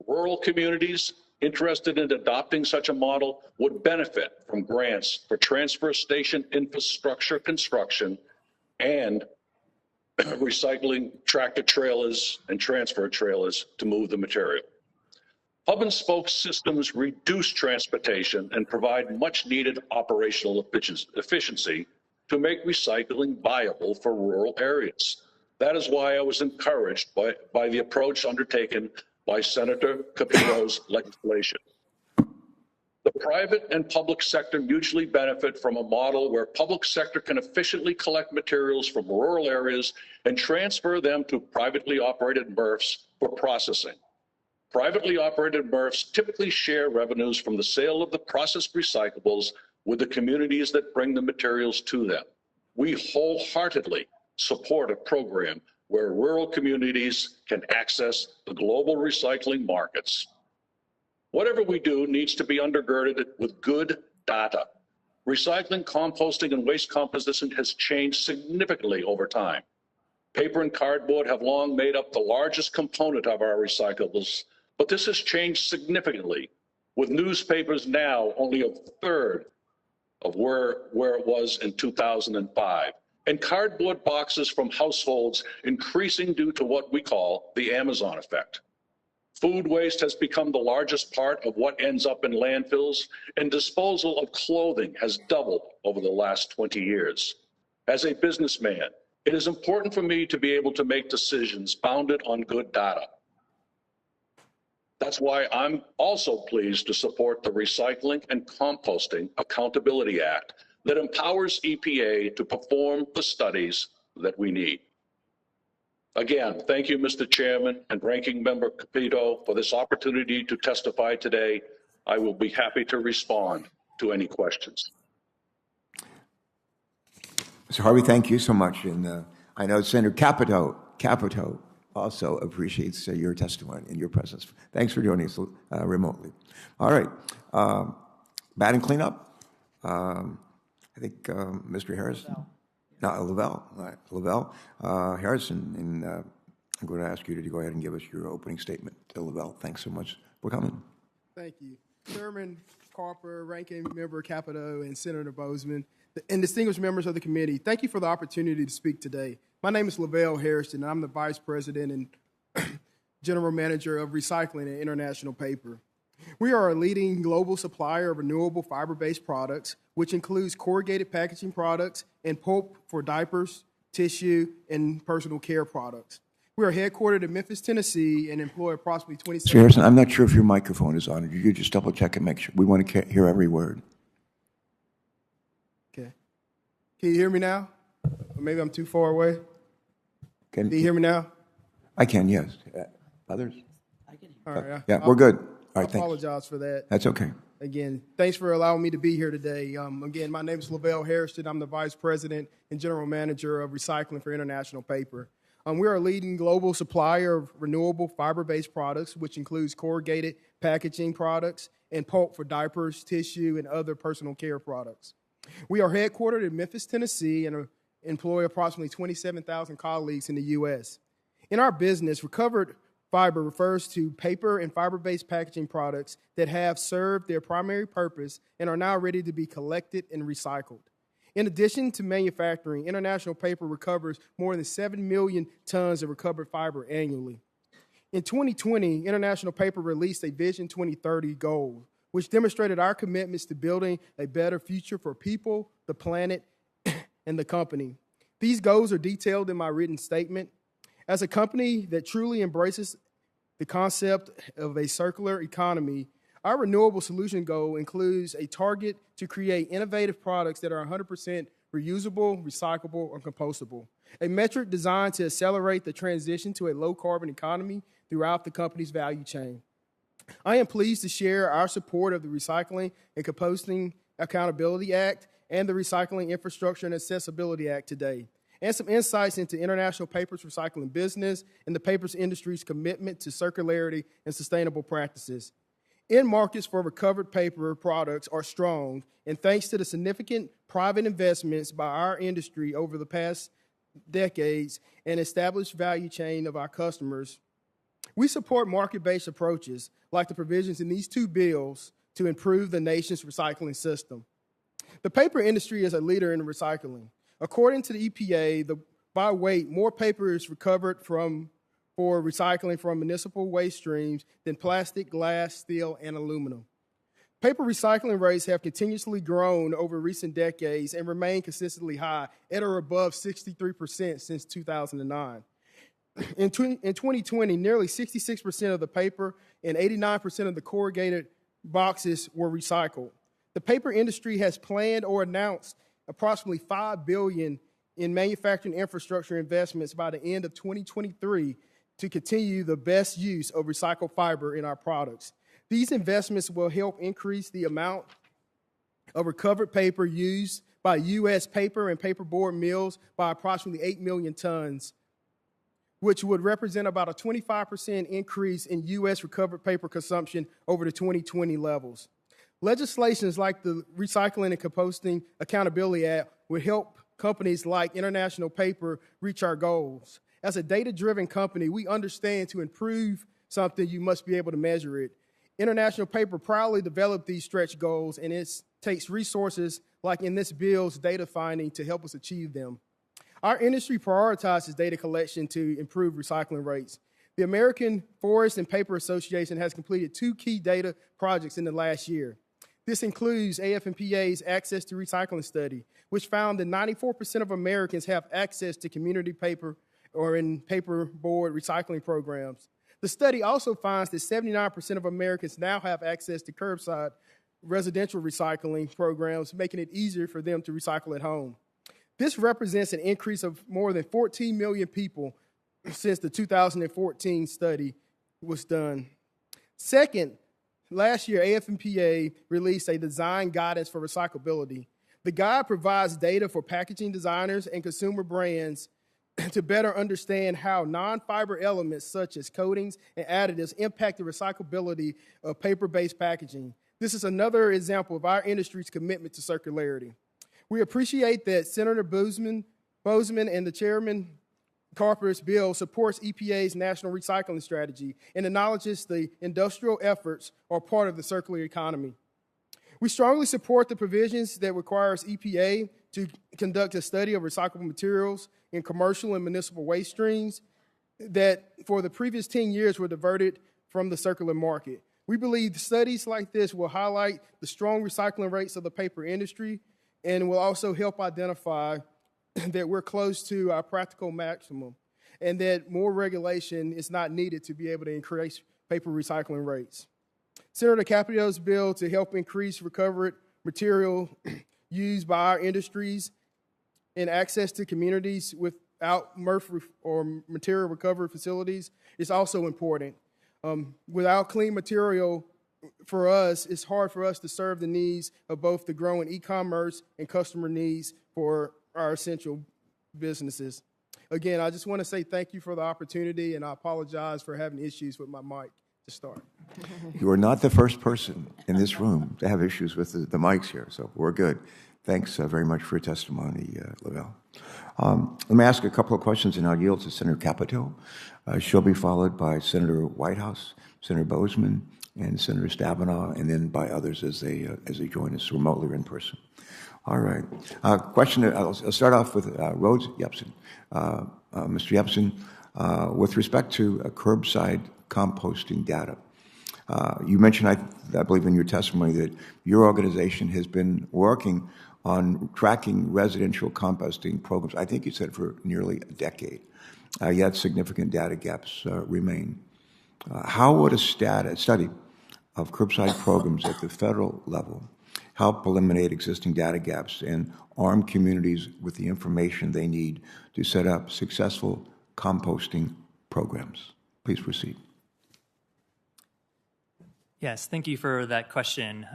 Rural communities interested in adopting such a model would benefit from grants for transfer station infrastructure construction and recycling tractor trailers and transfer trailers to move the material. Hub and spoke systems reduce transportation and provide much needed operational efficiency to make recycling viable for rural areas. That is why I was encouraged by the approach undertaken by Senator Capito's legislation. The private and public sector mutually benefit from a model where public sector can efficiently collect materials from rural areas and transfer them to privately operated MRFs for processing. Privately operated MRFs typically share revenues from the sale of the processed recyclables with the communities that bring the materials to them. We wholeheartedly support a program where rural communities can access the global recycling markets. Whatever we do needs to be undergirded with good data. Recycling, composting, and waste composition has changed significantly over time. Paper and cardboard have long made up the largest component of our recyclables, but this has changed significantly, with newspapers now only a third of where it was in 2005, and cardboard boxes from households increasing due to what we call the Amazon effect. Food waste has become the largest part of what ends up in landfills, and disposal of clothing has doubled over the last 20 years. As a businessman, it is important for me to be able to make decisions founded on good data. That's why I'm also pleased to support the Recycling and Composting Accountability Act that empowers EPA to perform the studies that we need. Again, thank you, Mr. Chairman and Ranking Member Capito, for this opportunity to testify today. I will be happy to respond to any questions. Mr. Harvey, thank you so much. And I know Senator Capito also appreciates your testimony and your presence. Thanks for joining us remotely. All right. Batting cleanup. I think Mr. Harrison. No, Lavelle. All right, Lavelle. Harrison, and I'm going to ask you to go ahead and give us your opening statement. Lavelle, thanks so much for coming. Thank you. Chairman Carper, Ranking Member Capito, and Senator Bozeman, and distinguished members of the committee, thank you for the opportunity to speak today. My name is Lavelle Harrison, and I'm the Vice President and General Manager of Recycling and International Paper. We are a leading global supplier of renewable fiber-based products, which includes corrugated packaging products and pulp for diapers, tissue, and personal care products. We are headquartered in Memphis, Tennessee, and employ approximately 27... Mr. Harrison, I'm not sure if your microphone is on. You could just double check and make sure. We want to hear every word. Okay. Can you hear me now? Or maybe I'm too far away. Can you hear me now? I can, yes. Others? I can hear. All right. Yeah, we're good. All right, I thanks. apologize for that. That's okay. Again, thanks for allowing me to be here today. Again, my name is Lavelle Harrison. I'm the Vice President and General Manager of Recycling for International Paper. We are a leading global supplier of renewable fiber-based products, which includes corrugated packaging products and pulp for diapers, tissue, and other personal care products. We are headquartered in Memphis, Tennessee, and employ approximately 27,000 colleagues in the U.S. In our business, recovered fiber refers to paper and fiber-based packaging products that have served their primary purpose and are now ready to be collected and recycled. In addition to manufacturing, International Paper recovers more than 7 million tons of recovered fiber annually. In 2020, International Paper released a Vision 2030 goal, which demonstrated our commitments to building a better future for people, the planet, and the company. These goals are detailed in my written statement. As a company that truly embraces the concept of a circular economy, our renewable solution goal includes a target to create innovative products that are 100% reusable, recyclable, or compostable, a metric designed to accelerate the transition to a low-carbon economy throughout the company's value chain. I am pleased to share our support of the Recycling and Composting Accountability Act and the Recycling Infrastructure and Accessibility Act today, and some insights into International Paper's recycling business and the paper's industry's commitment to circularity and sustainable practices. End markets for recovered paper products are strong, and thanks to the significant private investments by our industry over the past decades and established value chain of our customers, we support market-based approaches like the provisions in these two bills to improve the nation's recycling system. The paper industry is a leader in recycling. According to the EPA, by weight, more paper is recovered for recycling from municipal waste streams than plastic, glass, steel, and aluminum. Paper recycling rates have continuously grown over recent decades and remain consistently high at or above 63% since 2009. In 2020, nearly 66% of the paper and 89% of the corrugated boxes were recycled. The paper industry has planned or announced approximately $5 billion in manufacturing infrastructure investments by the end of 2023 to continue the best use of recycled fiber in our products. These investments will help increase the amount of recovered paper used by U.S. paper and paperboard mills by approximately 8 million tons, which would represent about a 25% increase in U.S. recovered paper consumption over the 2020 levels. Legislations like the Recycling and Composting Accountability Act will help companies like International Paper reach our goals. As a data-driven company, we understand to improve something, you must be able to measure it. International Paper proudly developed these stretch goals, and it takes resources like in this bill's data finding to help us achieve them. Our industry prioritizes data collection to improve recycling rates. The American Forest and Paper Association has completed 2 key data projects in the last year. This includes AF&PA's Access to Recycling study, which found that 94% of Americans have access to community paper or in paperboard recycling programs. The study also finds that 79% of Americans now have access to curbside residential recycling programs, making it easier for them to recycle at home. This represents an increase of more than 14 million people since the 2014 study was done. Second, last year, AF&PA released a design guidance for recyclability. The guide provides data for packaging designers and consumer brands to better understand how non-fiber elements such as coatings and additives impact the recyclability of paper-based packaging. This is another example of our industry's commitment to circularity. We appreciate that Senator Boozman and the Chairman Carper's bill supports EPA's national recycling strategy and acknowledges the industrial efforts are part of the circular economy. We strongly support the provisions that requires EPA to conduct a study of recyclable materials in commercial and municipal waste streams that for the previous 10 years were diverted from the circular market. We believe studies like this will highlight the strong recycling rates of the paper industry and will also help identify that we're close to our practical maximum and that more regulation is not needed to be able to increase paper recycling rates. Senator Capito's bill to help increase recovered material used by our industries and access to communities without MRF or material recovery facilities is also important. Without clean material for us, it's hard for us to serve the needs of both the growing e-commerce and customer needs for our essential businesses. Again, I just want to say thank you for the opportunity, and I apologize for having issues with my mic to start. You are not the first person in this room to have issues with the mics here, so we're good. Thanks very much for your testimony, Lavelle. Let me ask a couple of questions, and I'll yield to Senator Capito. She'll be followed by Senator Whitehouse, Senator Boozman, and Senator Stabenow, and then by others as they join us remotely or in person. All right. Question. I'll start off with Rhodes Yepsen. Mr. Yepsen, with respect to curbside composting data, you mentioned, I believe in your testimony, that your organization has been working on tracking residential composting programs, I think you said for nearly a decade, yet significant data gaps remain. How would a study of curbside programs at the federal level help eliminate existing data gaps and arm communities with the information they need to set up successful composting programs? Please proceed. Yes, thank you for that question.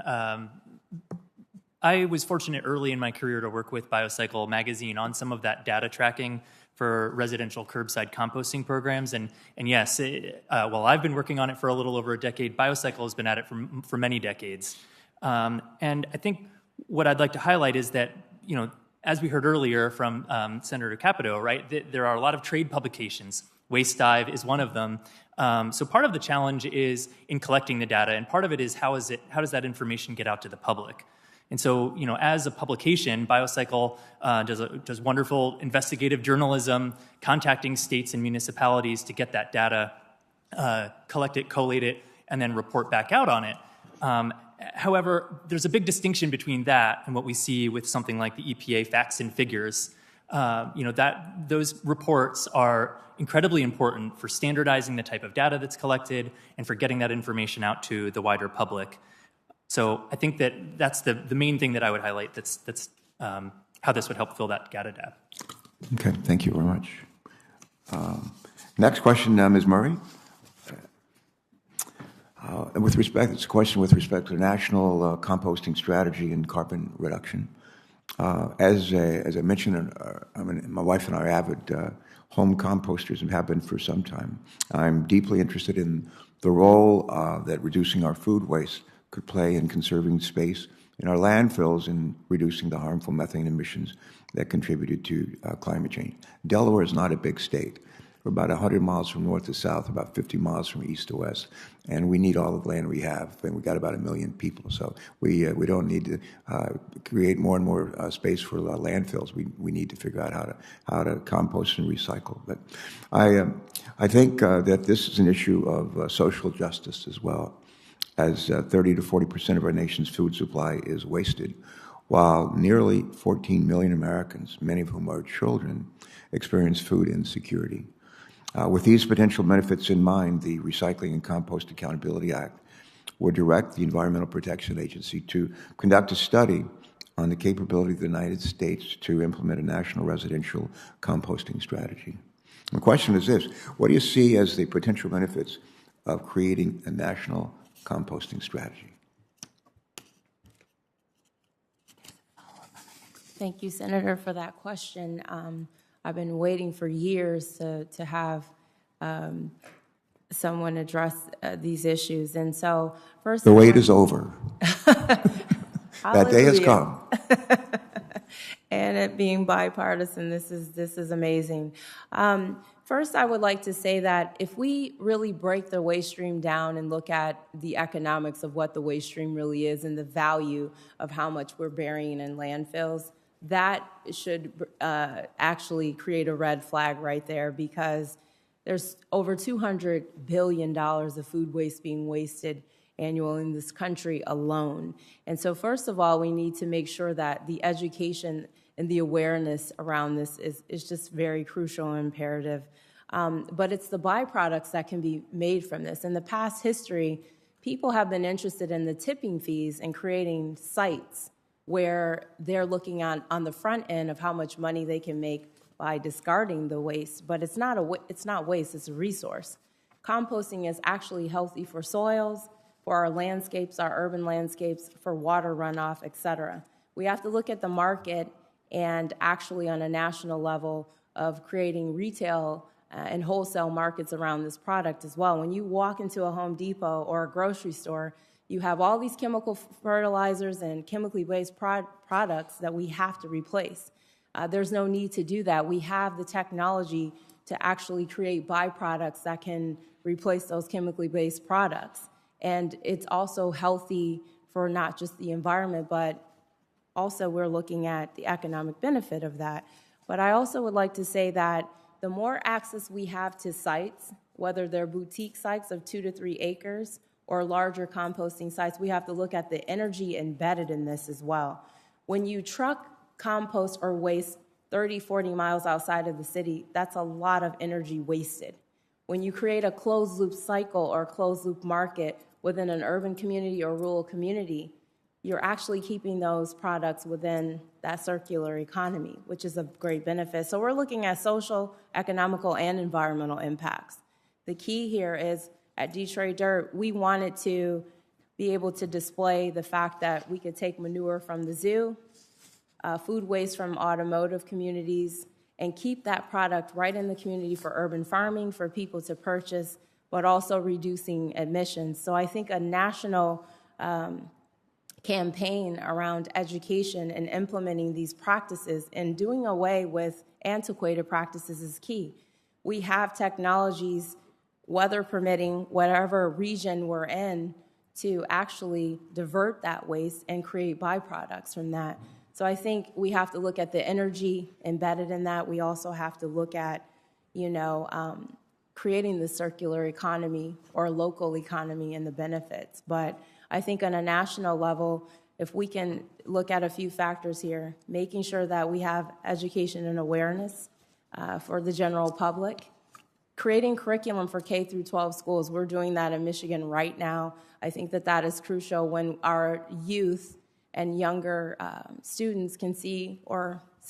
I was fortunate early in my career to work with Biocycle magazine on some of that data tracking for residential curbside composting programs. And yes, while I've been working on it for a little over a decade, Biocycle has been at it for many decades. And I think what I'd like to highlight is that, as we heard earlier from Senator Capito, right, there are a lot of trade publications. Waste Dive is one of them. So part of the challenge is in collecting the data, and part of it is how does that information get out to the public? And so, as a publication, Biocycle does wonderful investigative journalism, contacting states and municipalities to get that data, collect it, collate it, and then report back out on it. However, there's a big distinction between that and what we see with something like the EPA facts and figures. Those reports are incredibly important for standardizing the type of data that's collected and for getting that information out to the wider public. So I think that's the main thing that I would highlight. That's how this would help fill that data gap. Okay, thank you very much. Next question, Ms. Murray. It's a question with respect to the national composting strategy and carbon reduction. As I mentioned, my wife and I are avid home composters and have been for some time. I'm deeply interested in the role that reducing our food waste could play in conserving space in our landfills and reducing the harmful methane emissions that contributed to climate change. Delaware is not a big state. We're about 100 miles from north to south, about 50 miles from east to west, and we need all the land we have, and we've got about 1 million people, so we don't need to create more and more space for landfills. We need to figure out how to compost and recycle. But I think that this is an issue of social justice as well, as 30 to 40% of our nation's food supply is wasted, while nearly 14 million Americans, many of whom are children, experience food insecurity. With these potential benefits in mind, the Recycling and Compost Accountability Act would direct the Environmental Protection Agency to conduct a study on the capability of the United States to implement a national residential composting strategy. The question is this: what do you see as the potential benefits of creating a national composting strategy? Thank you, Senator, for that question. I've been waiting for years to have someone address these issues. And so, first, the wait is over. That day has come. And it being bipartisan, this is amazing. First, I would like to say that if we really break the waste stream down and look at the economics of what the waste stream really is and the value of how much we're burying in landfills, that should actually create a red flag right there, because there's over $200 billion of food waste being wasted annually in this country alone. And so first of all, we need to make sure that the education and the awareness around this is just very crucial and imperative. But it's the byproducts that can be made from this. In the past history, people have been interested in the tipping fees and creating sites where they're looking on the front end of how much money they can make by discarding the waste. But it's not waste, it's a resource. Composting is actually healthy for soils, for our landscapes, our urban landscapes, for water runoff, et cetera. We have to look at the market and actually on a national level of creating retail and wholesale markets around this product as well. When you walk into a Home Depot or a grocery store, you have all these chemical fertilizers and chemically based products that we have to replace. There's no need to do that. We have the technology to actually create byproducts that can replace those chemically based products. And it's also healthy for not just the environment, but also we're looking at the economic benefit of that. But I also would like to say that the more access we have to sites, whether they're boutique sites of 2 to 3 acres or larger composting sites, we have to look at the energy embedded in this as well. When you truck compost or waste 30, 40 miles outside of the city, that's a lot of energy wasted. When you create a closed loop cycle or closed loop market within an urban community or rural community, you're actually keeping those products within that circular economy, which is a great benefit. So we're looking at social, economical, and environmental impacts. The key here is at Detroit Dirt, we wanted to be able to display the fact that we could take manure from the zoo, food waste from automotive communities, and keep that product right in the community for urban farming, for people to purchase, but also reducing emissions. So I think a national campaign around education and implementing these practices and doing away with antiquated practices is key. We have technologies, weather permitting, whatever region we're in, to actually divert that waste and create byproducts from that. So I think we have to look at the energy embedded in that. We also have to look at, creating the circular economy or local economy and the benefits. But I think on a national level, if we can look at a few factors here, making sure that we have education and awareness for the general public, creating curriculum for K through 12 schools. We're doing that in Michigan right now. I think that is crucial when our youth and younger students can see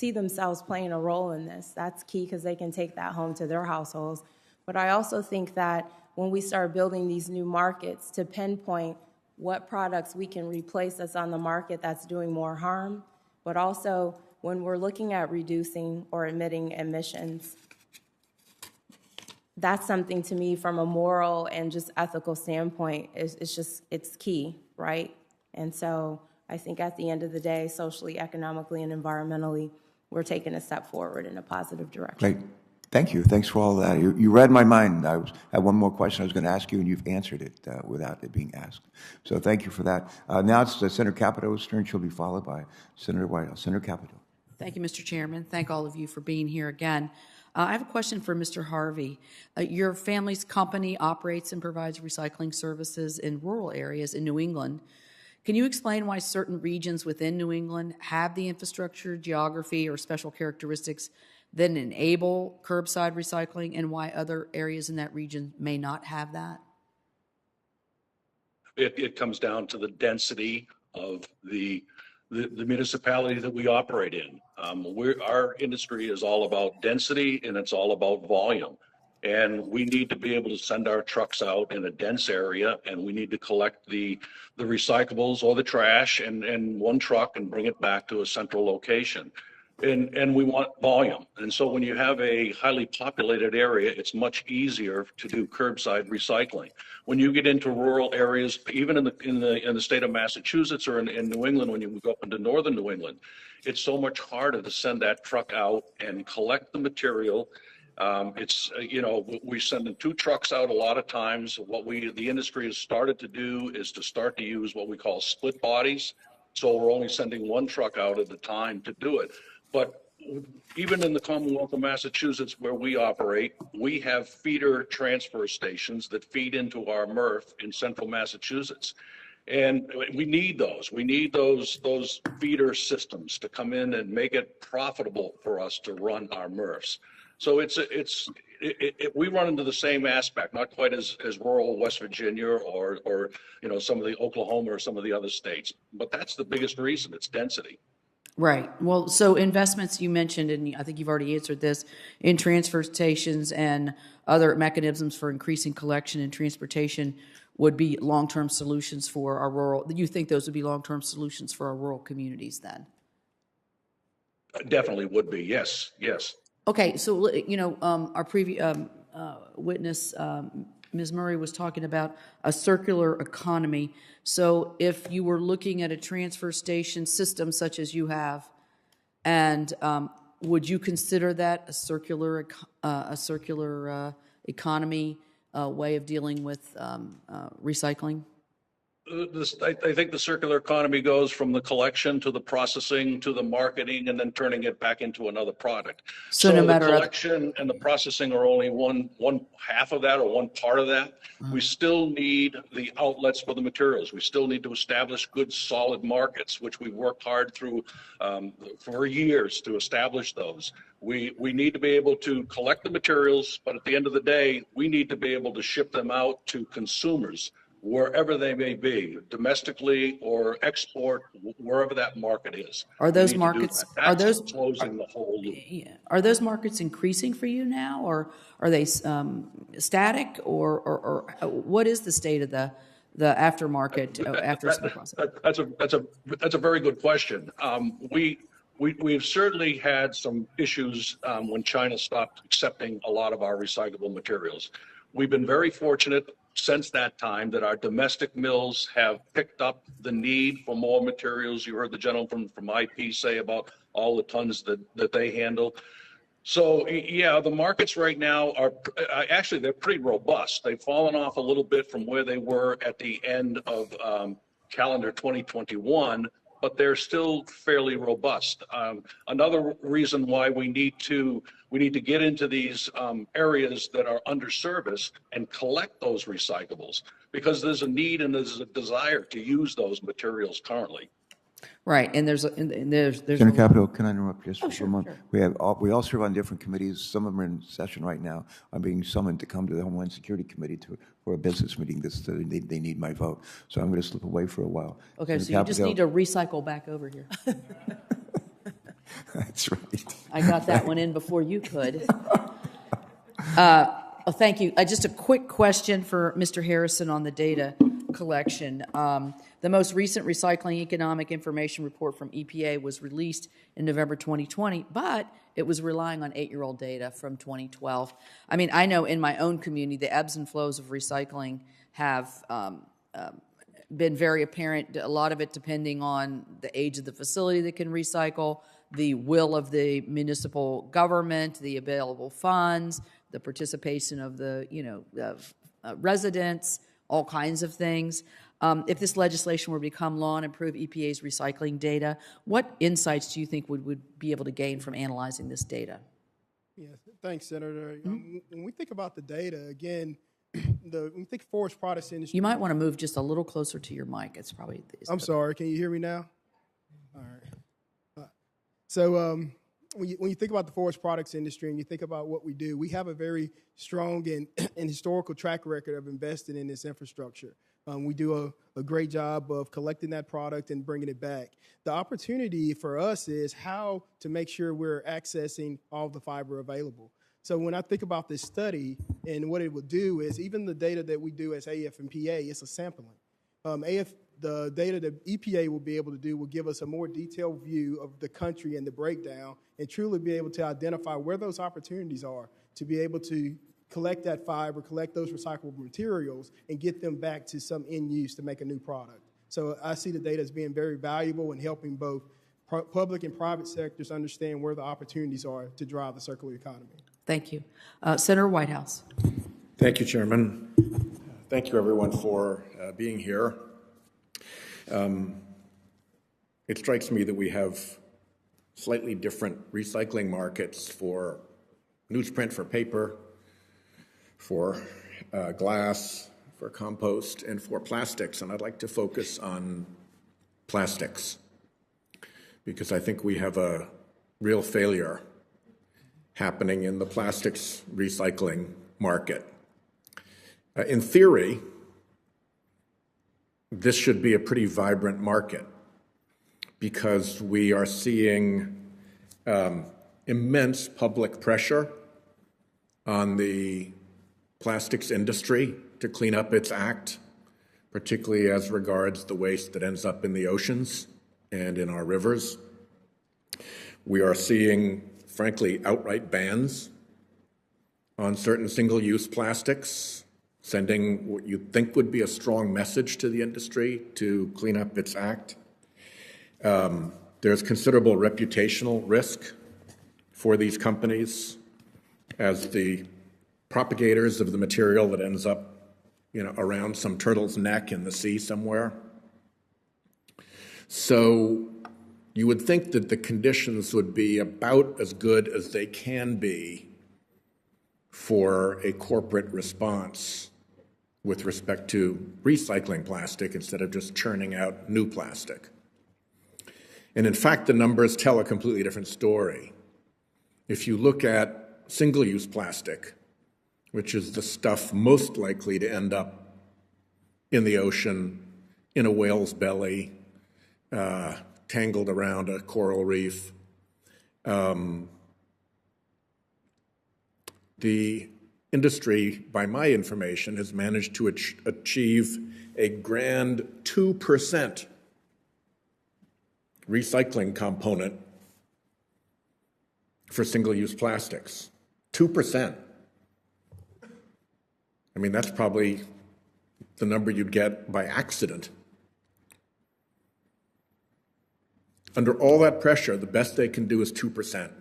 themselves playing a role in this. That's key because they can take that home to their households. But I also think that when we start building these new markets to pinpoint what products we can replace that's on the market that's doing more harm, but also when we're looking at reducing or emitting emissions, that's something to me from a moral and just ethical standpoint, it's key, right? And so I think at the end of the day, socially, economically, and environmentally, we're taking a step forward in a positive direction. Great. Thank you. Thanks for all that. You read my mind. I had one more question I was going to ask you, and you've answered it without it being asked. So thank you for that. Now it's Senator Capito's turn. She'll be followed by Senator Whitehouse. Senator Capito. Thank you, Mr. Chairman. Thank all of you for being here again. I have a question for Mr. Harvey. Your family's company operates and provides recycling services in rural areas in New England. Can you explain why certain regions within New England have the infrastructure, geography, or special characteristics that enable curbside recycling, and why other areas in that region may not have that? It comes down to the density of the municipality that we operate in. Our industry is all about density, and it's all about volume. And we need to be able to send our trucks out in a dense area, and we need to collect the recyclables or the trash in one truck and bring it back to a central location. And we want volume. And so when you have a highly populated area, it's much easier to do curbside recycling. When you get into rural areas, even in the state of Massachusetts or in New England, when you go up into northern New England, it's so much harder to send that truck out and collect the material. We send in 2 trucks out a lot of times. What the industry has started to do is to start to use what we call split bodies. So we're only sending 1 truck out at a time to do it. But even in the Commonwealth of Massachusetts, where we operate, we have feeder transfer stations that feed into our MRF in central Massachusetts. And we need those. We need those feeder systems to come in and make it profitable for us to run our MRFs. So we run into the same aspect, not quite as rural West Virginia or some of the Oklahoma or some of the other states. But that's the biggest reason. It's density. Right. Well, so investments you mentioned, and I think you've already answered this, in transfer stations and other mechanisms for increasing collection and transportation would be long-term solutions for our rural. You think those would be long-term solutions for our rural communities then? Definitely would be. Yes. Yes. Okay. So, our previous witness, Ms. Murray, was talking about a circular economy. So if you were looking at a transfer station system such as you have, and would you consider that a circular economy way of dealing with recycling? I think the circular economy goes from the collection to the processing to the marketing and then turning it back into another product. So no matter the collection and the processing are only one half of that or one part of that. We still need the outlets for the materials. We still need to establish good, solid markets, which we've worked hard through for years to establish those. We need to be able to collect the materials, but at the end of the day, we need to be able to ship them out to consumers wherever they may be, domestically or export, wherever that market is. Are those markets, closing the whole loop. Are those markets increasing for you now, or are they static, or what is the state of the aftermarket after the process? That's a very good question. We've certainly had some issues when China stopped accepting a lot of our recyclable materials. We've been very fortunate since that time that our domestic mills have picked up the need for more materials. You heard the gentleman from IP say about all the tons that they handle. So yeah, the markets right now are actually, they're pretty robust. They've fallen off a little bit from where they were at the end of calendar 2021, but they're still fairly robust. Another reason why we need to get into these areas that are underserviced and collect those recyclables, because there's a need and there's a desire to use those materials currently. Right, and there's Senator Capito, can I interrupt just for a moment? Sure. We all serve on different committees. Some of them are in session right now. I'm being summoned to come to the Homeland Security Committee for a business meeting. They need my vote, so I'm going to slip away for a while. Okay, Senator Capito, you just need to recycle back over here. That's right. I got that one in before you could. Thank you. Just a quick question for Mr. Harrison on the data. collection. The most recent Recycling Economic Information Report from EPA was released in November 2020, but it was relying on 8-year-old data from 2012. I mean, I know in my own community, the ebbs and flows of recycling have been very apparent, a lot of it depending on the age of the facility that can recycle, the will of the municipal government, the available funds, the participation of the, residents, all kinds of things. If this legislation were to become law and improve EPA's recycling data, what insights do you think would be able to gain from analyzing this data? Yeah, thanks, Senator. When we think about the data, again, when we think forest products industry. You might want to move just a little closer to your mic. It's probably. I'm sorry. Can you hear me now? All right. So when you think about the forest products industry and you think about what we do, we have a very strong and historical track record of investing in this infrastructure. We do a great job of collecting that product and bringing it back. The opportunity for us is how to make sure we're accessing all the fiber available. So when I think about this study and what it will do is even the data that we do as AF and PA, it's a sampling. The data that EPA will be able to do will give us a more detailed view of the country and the breakdown and truly be able to identify where those opportunities are to be able to collect that fiber, collect those recyclable materials, and get them back to some end use to make a new product. So I see the data as being very valuable in helping both public and private sectors understand where the opportunities are to drive the circular economy. Thank you. Senator Whitehouse. Thank you, Chairman. Thank you, everyone, for being here. It strikes me that we have slightly different recycling markets for newsprint, for paper, for glass, for compost, and for plastics. And I'd like to focus on plastics because I think we have a real failure happening in the plastics recycling market. In theory, this should be a pretty vibrant market because we are seeing immense public pressure on the plastics industry to clean up its act, particularly as regards the waste that ends up in the oceans and in our rivers. We are seeing, frankly, outright bans on certain single-use plastics, sending what you'd think would be a strong message to the industry to clean up its act. There's considerable reputational risk for these companies as the propagators of the material that ends up, around some turtle's neck in the sea somewhere. So you would think that the conditions would be about as good as they can be for a corporate response with respect to recycling plastic instead of just churning out new plastic. And in fact, the numbers tell a completely different story. If you look at single-use plastic, which is the stuff most likely to end up in the ocean, in a whale's belly, tangled around a coral reef, the industry, by my information, has managed to achieve a grand 2% recycling component for single-use plastics. 2%. I mean, that's probably the number you'd get by accident. Under all that pressure, the best they can do is 2%.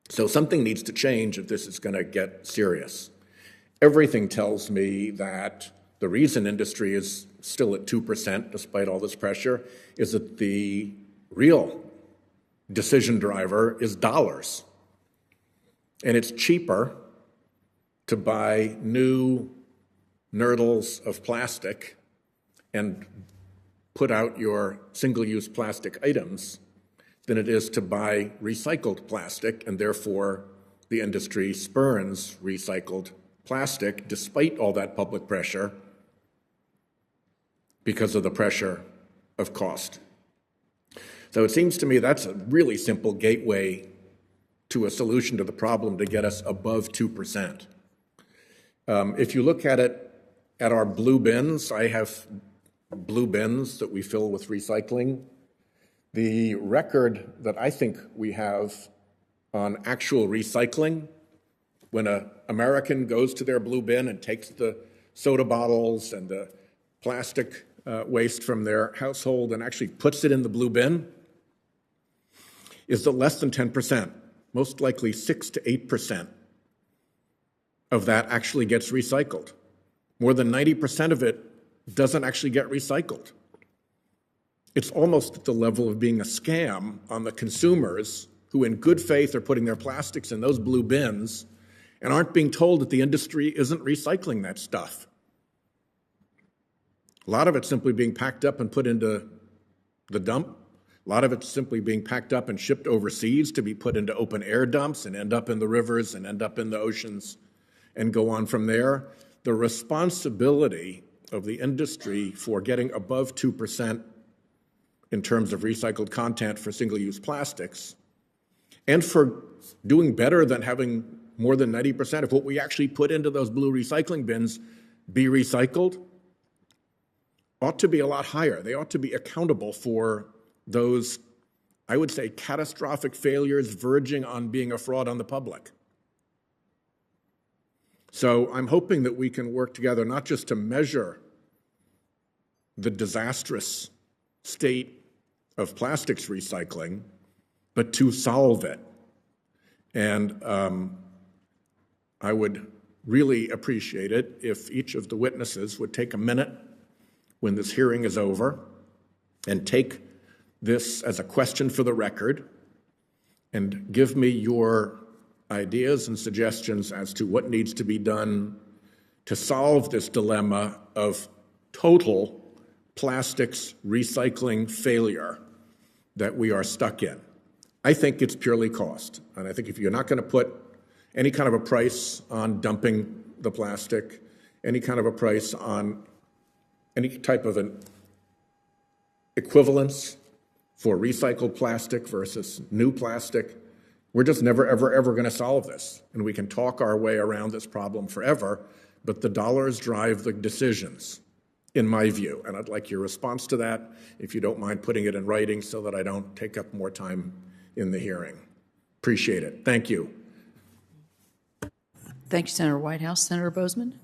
So something needs to change if this is going to get serious. Everything tells me that the reason industry is still at 2%, despite all this pressure, is that the real decision driver is dollars. And it's cheaper to buy new nurdles of plastic and put out your single-use plastic items than it is to buy recycled plastic, and therefore the industry spurns recycled plastic despite all that public pressure because of the pressure of cost. So it seems to me that's a really simple gateway to a solution to the problem to get us above 2%. If you look at it at our blue bins, I have blue bins that we fill with recycling. The record that I think we have on actual recycling, when an American goes to their blue bin and takes the soda bottles and the plastic waste from their household and actually puts it in the blue bin, is that less than 10%, most likely 6 to 8% of that actually gets recycled. More than 90% of it doesn't actually get recycled. It's almost at the level of being a scam on the consumers who in good faith are putting their plastics in those blue bins and aren't being told that the industry isn't recycling that stuff. A lot of it's simply being packed up and put into the dump. A lot of it's simply being packed up and shipped overseas to be put into open air dumps and end up in the rivers and end up in the oceans and go on from there. The responsibility of the industry for getting above 2% in terms of recycled content for single-use plastics and for doing better than having more than 90% of what we actually put into those blue recycling bins be recycled ought to be a lot higher. They ought to be accountable for those, I would say, catastrophic failures verging on being a fraud on the public. So I'm hoping that we can work together not just to measure the disastrous state of plastics recycling, but to solve it. And I would really appreciate it if each of the witnesses would take a minute when this hearing is over and take this as a question for the record and give me your ideas and suggestions as to what needs to be done to solve this dilemma of total plastics recycling failure that we are stuck in. I think it's purely cost. And I think if you're not going to put any kind of a price on dumping the plastic, any kind of a price on any type of an equivalence for recycled plastic versus new plastic, we're just never, ever, ever going to solve this. And we can talk our way around this problem forever, but the dollars drive the decisions, in my view. And I'd like your response to that, if you don't mind putting it in writing so that I don't take up more time in the hearing. Appreciate it. Thank you. Thank you, Senator Whitehouse. Senator Bozeman?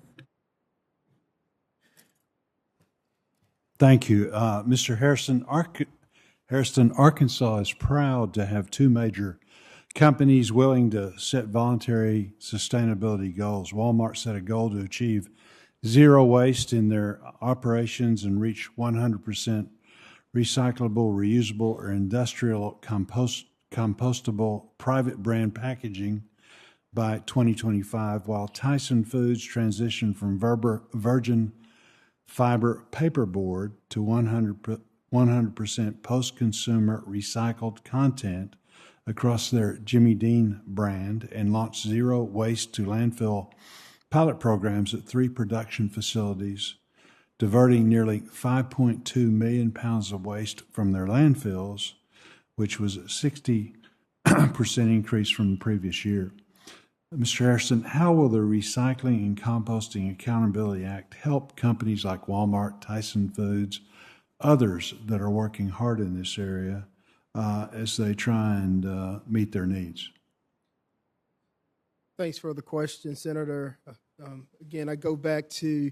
Thank you. Mr. Harrison, Arkansas is proud to have two major companies willing to set voluntary sustainability goals. Walmart set a goal to achieve zero waste in their operations and reach 100% recyclable, reusable, or industrial compostable private brand packaging by 2025, while Tyson Foods transitioned from virgin fiber paperboard to 100% post-consumer recycled content across their Jimmy Dean brand and launched zero waste to landfill pilot programs at 3 production facilities, diverting nearly 5.2 million pounds of waste from their landfills, which was a 60% increase from the previous year. Mr. Harrison, how will the Recycling and Composting Accountability Act help companies like Walmart, Tyson Foods, others that are working hard in this area as they try and meet their needs? Thanks for the question, Senator. Again, I go back to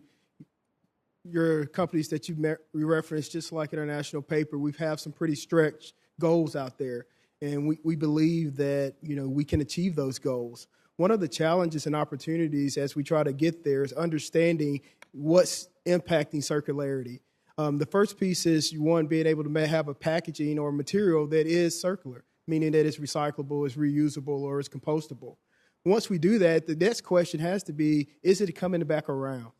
your companies that you referenced, just like International Paper. We have some pretty stretched goals out there, and we believe that we can achieve those goals. One of the challenges and opportunities as we try to get there is understanding what's impacting circularity. The first piece is, one, being able to have a packaging or material that is circular, meaning that it's recyclable, it's reusable, or it's compostable. Once we do that, the next question has to be, is it coming back around?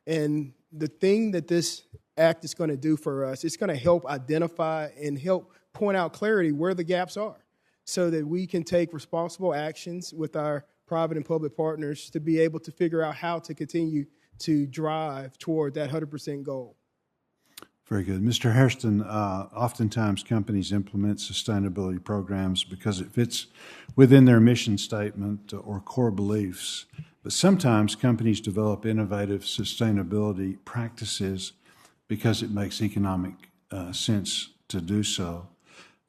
And the thing that this act is going to do for us, it's going to help identify and help point out clarity where the gaps are so that we can take responsible actions with our private and public partners to be able to figure out how to continue to drive toward that 100% goal. Very good. Mr. Hairston, oftentimes companies implement sustainability programs because it fits within their mission statement or core beliefs. But sometimes companies develop innovative sustainability practices because it makes economic sense to do so.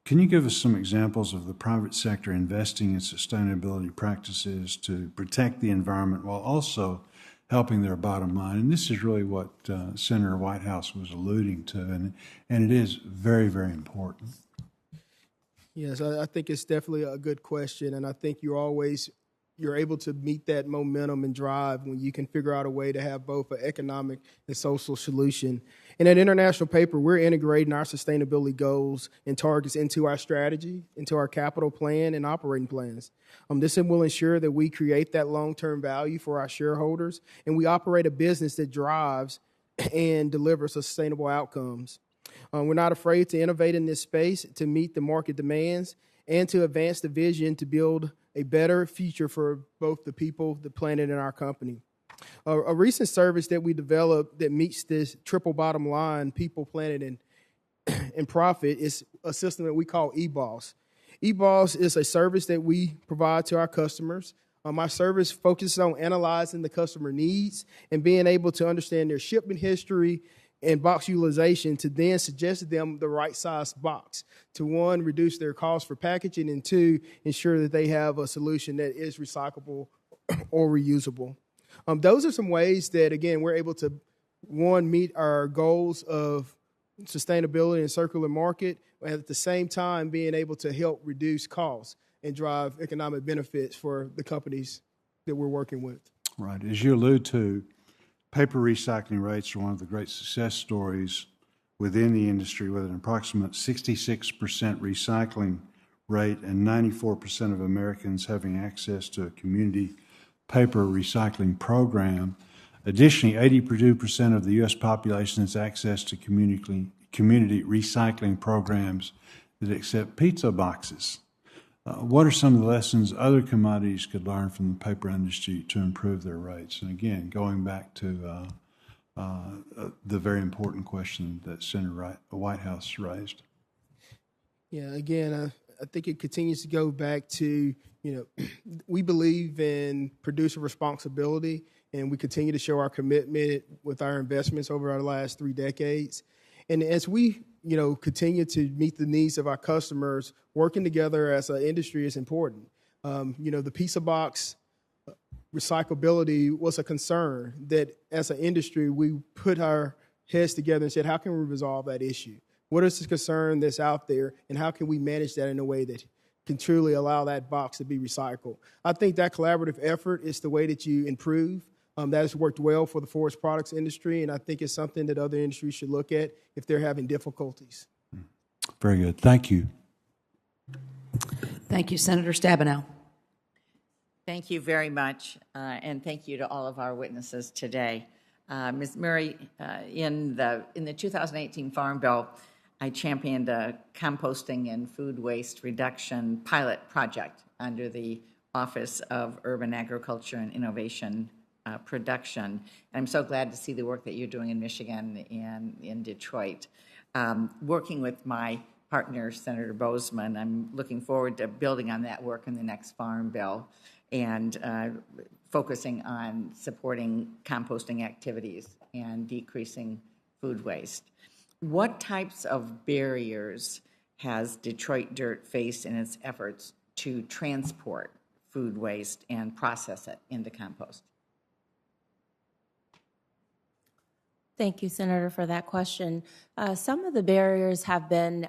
Can you give us some examples of the private sector investing in sustainability practices to protect the environment while also helping their bottom line? And this is really what Senator Whitehouse was alluding to, and it is very, very important. Yes, I think it's definitely a good question, and I think you're able to meet that momentum and drive when you can figure out a way to have both an economic and social solution. In that international paper, we're integrating our sustainability goals and targets into our strategy, into our capital plan and operating plans. This will ensure that we create that long-term value for our shareholders, and we operate a business that drives and delivers sustainable outcomes. We're not afraid to innovate in this space to meet the market demands and to advance the vision to build a better future for both the people, the planet, and our company. A recent service that we developed that meets this triple bottom line, people, planet, and profit, is a system that we call eBoss. eBoss is a service that we provide to our customers. Our service focuses on analyzing the customer needs and being able to understand their shipment history and box utilization to then suggest to them the right size box to, one, reduce their cost for packaging, and two, ensure that they have a solution that is recyclable or reusable. Those are some ways that, again, we're able to, one, meet our goals of sustainability and circular market, and at the same time being able to help reduce costs and drive economic benefits for the companies that we're working with. Right. As you allude to, paper recycling rates are one of the great success stories within the industry, with an approximate 66% recycling rate and 94% of Americans having access to a community paper recycling program. Additionally, 82% of the U.S. population has access to community recycling programs that accept pizza boxes. What are some of the lessons other commodities could learn from the paper industry to improve their rates? And again, going back to the very important question that Senator Whitehouse raised. Yeah, again, I think it continues to go back to, we believe in producer responsibility, and we continue to show our commitment with our investments over our last 3 decades. And as we, continue to meet the needs of our customers, working together as an industry is important. The pizza box recyclability was a concern that as an industry, we put our heads together and said, how can we resolve that issue? What is the concern that's out there, and how can we manage that in a way that can truly allow that box to be recycled? I think that collaborative effort is the way that you improve. That has worked well for the forest products industry, and I think it's something that other industries should look at if they're having difficulties. Very good. Thank you. Thank you, Senator Stabenow. Thank you very much, and thank you to all of our witnesses today. Ms. Murray, in the 2018 Farm Bill, I championed a composting and food waste reduction pilot project under the Office of Urban Agriculture and Innovation Production. And I'm so glad to see the work that you're doing in Michigan and in Detroit. Working with my partner, Senator Bozeman, I'm looking forward to building on that work in the next Farm Bill and focusing on supporting composting activities and decreasing food waste. What types of barriers has Detroit Dirt faced in its efforts to transport food waste and process it into compost? Thank you, Senator, for that question. Some of the barriers have been,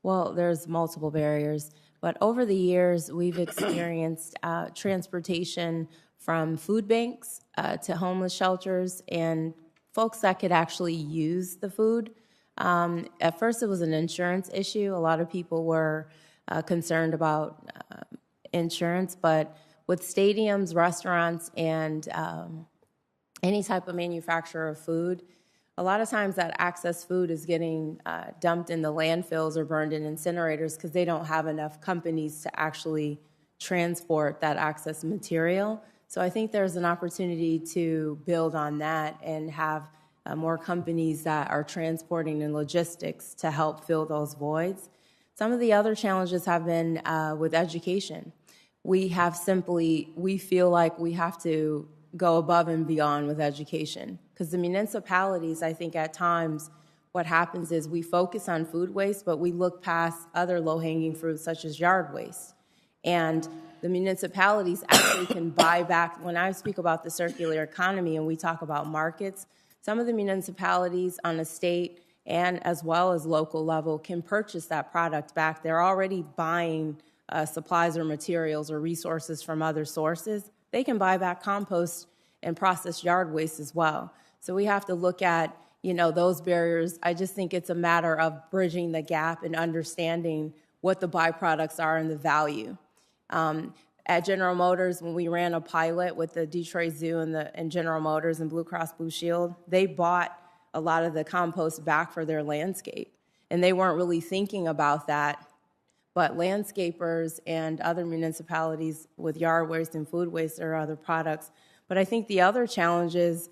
there's multiple barriers, but over the years, we've experienced transportation from food banks to homeless shelters and folks that could actually use the food. At first, it was an insurance issue. A lot of people were concerned about insurance, but with stadiums, restaurants, and any type of manufacturer of food, a lot of times that excess food is getting dumped in the landfills or burned in incinerators because they don't have enough companies to actually transport that excess material. So I think there's an opportunity to build on that and have more companies that are transporting and logistics to help fill those voids. Some of the other challenges have been with education. we feel like we have to go above and beyond with education. Because the municipalities, I think at times, what happens is we focus on food waste, but we look past other low-hanging fruits such as yard waste. And the municipalities actually can buy back. When I speak about the circular economy and we talk about markets, some of the municipalities on a state and as well as local level can purchase that product back. They're already buying supplies or materials or resources from other sources. They can buy back compost and processed yard waste as well. So we have to look at, those barriers. I just think it's a matter of bridging the gap and understanding what the byproducts are and the value. At General Motors, when we ran a pilot with the Detroit Zoo and General Motors and Blue Cross Blue Shield, they bought a lot of the compost back for their landscape. And they weren't really thinking about that. But landscapers and other municipalities with yard waste and food waste or other products. But I think the other challenge is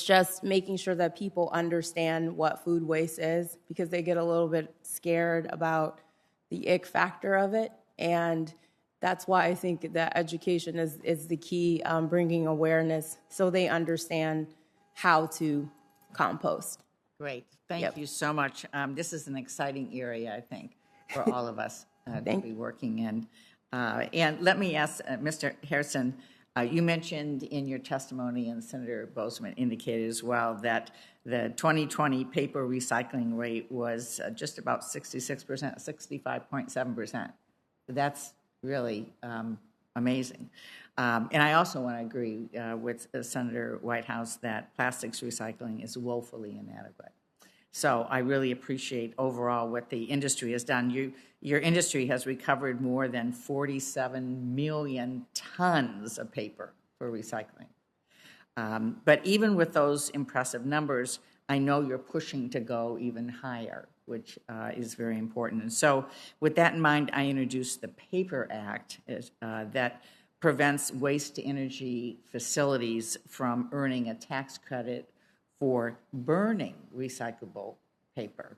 just making sure that people understand what food waste is, because they get a little bit scared about the ick factor of it. And that's why I think that education is the key, bringing awareness so they understand how to compost. Great. Thank you so much. This is an exciting area, I think, for all of us to be working in. And let me ask Mr. Harrison, you mentioned in your testimony, and Senator Bozeman indicated as well, that the 2020 paper recycling rate was just about 66%, 65.7%. That's really amazing. And I also want to agree with Senator Whitehouse that plastics recycling is woefully inadequate. So I really appreciate overall what the industry has done. Your industry has recovered more than 47 million tons of paper for recycling. But even with those impressive numbers, I know you're pushing to go even higher, which is very important. And so with that in mind, I introduced the Paper Act that prevents waste-to-energy facilities from earning a tax credit for burning recyclable paper.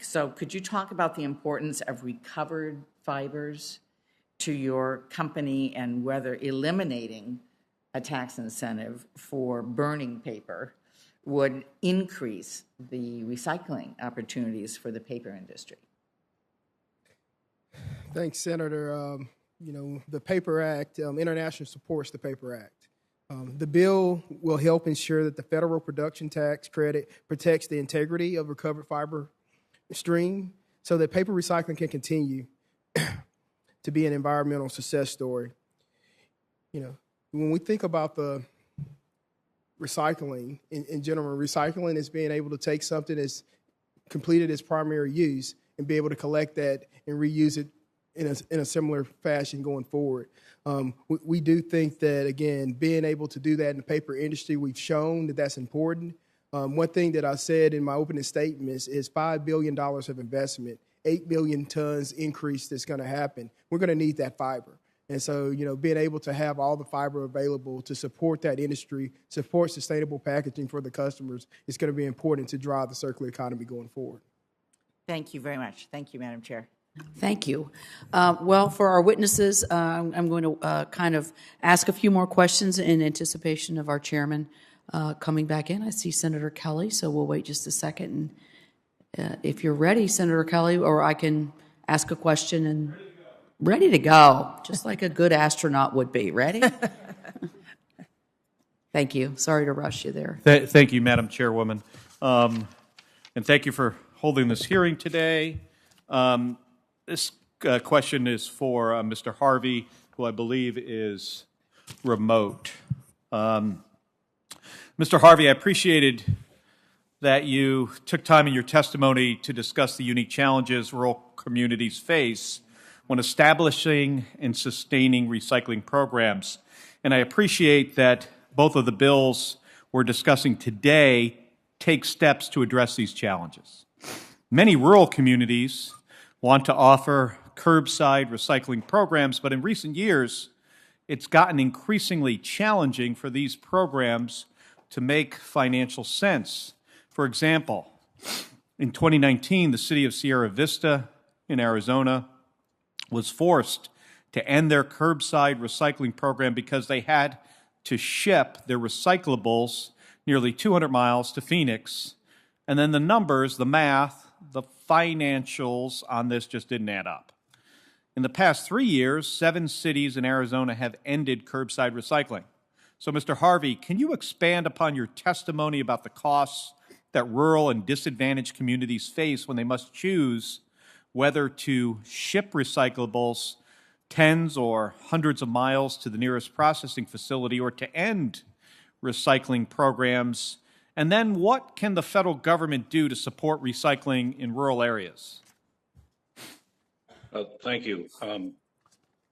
So could you talk about the importance of recovered fibers to your company and whether eliminating a tax incentive for burning paper would increase the recycling opportunities for the paper industry? Thanks, Senator. The Paper Act, international supports the Paper Act. The bill will help ensure that the federal production tax credit protects the integrity of recovered fiber stream so that paper recycling can continue to be an environmental success story. When we think about the recycling in general, recycling is being able to take something that's completed its primary use and be able to collect that and reuse it in a similar fashion going forward. We do think that, again, being able to do that in the paper industry, we've shown that that's important. One thing that I said in my opening statements is $5 billion of investment, 8 million tons increase that's going to happen. We're going to need that fiber. And so, being able to have all the fiber available to support that industry, support sustainable packaging for the customers is going to be important to drive the circular economy going forward. Thank you very much. Thank you, Madam Chair. Thank you. Well, for our witnesses, I'm going to kind of ask a few more questions in anticipation of our chairman coming back in. I see Senator Kelly, so we'll wait just a second. And if you're ready, Senator Kelly, or I can ask a question and ready to go, just like a good astronaut would be. Ready? Thank you. Sorry to rush you there. Thank you, Madam Chairwoman. And thank you for holding this hearing today. This question is for Mr. Harvey, who I believe is remote. Mr. Harvey, I appreciated that you took time in your testimony to discuss the unique challenges rural communities face when establishing and sustaining recycling programs. And I appreciate that both of the bills we're discussing today take steps to address these challenges. Many rural communities want to offer curbside recycling programs, but in recent years, it's gotten increasingly challenging for these programs to make financial sense. For example, in 2019, the city of Sierra Vista in Arizona was forced to end their curbside recycling program because they had to ship their recyclables nearly 200 miles to Phoenix. And then the numbers, the math, the financials on this just didn't add up. In the past 3 years, 7 cities in Arizona have ended curbside recycling. So, Mr. Harvey, can you expand upon your testimony about the costs that rural and disadvantaged communities face when they must choose whether to ship recyclables tens or hundreds of miles to the nearest processing facility or to end recycling programs? And then what can the federal government do to support recycling in rural areas? Thank you.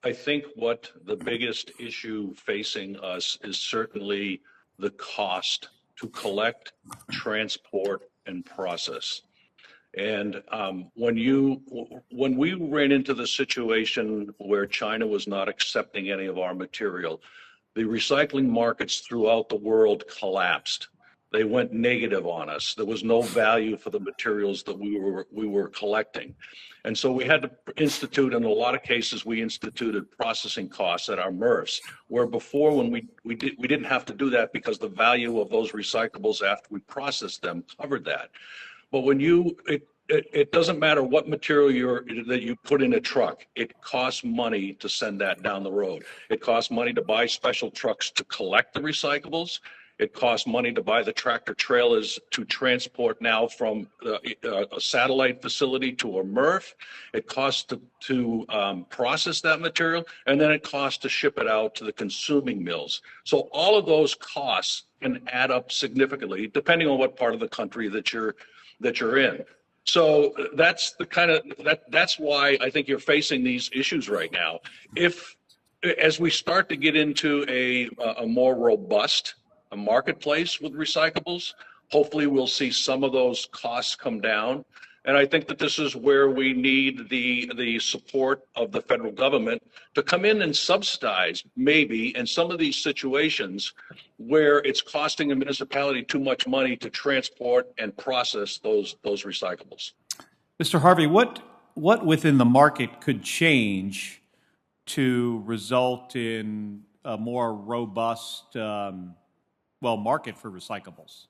I think what the biggest issue facing us is certainly the cost to collect, transport, and process. And when we ran into the situation where China was not accepting any of our material, the recycling markets throughout the world collapsed. They went negative on us. There was no value for the materials that we were collecting. And so we had to institute, in a lot of cases, we instituted processing costs at our MRFs, where before when we didn't have to do that because the value of those recyclables after we processed them covered that. But when it doesn't matter what material that you put in a truck, it costs money to send that down the road. It costs money to buy special trucks to collect the recyclables. It costs money to buy the tractor trailers to transport now from a satellite facility to a MRF. It costs to process that material, and then it costs to ship it out to the consuming mills. So all of those costs can add up significantly, depending on what part of the country that you're in. So that's that's why I think you're facing these issues right now. As we start to get into a more robust marketplace with recyclables, hopefully we'll see some of those costs come down. And I think that this is where we need the support of the federal government to come in and subsidize, maybe, in some of these situations where it's costing a municipality too much money to transport and process those recyclables. Mr. Harvey, what within the market could change to result in a more robust market for recyclables?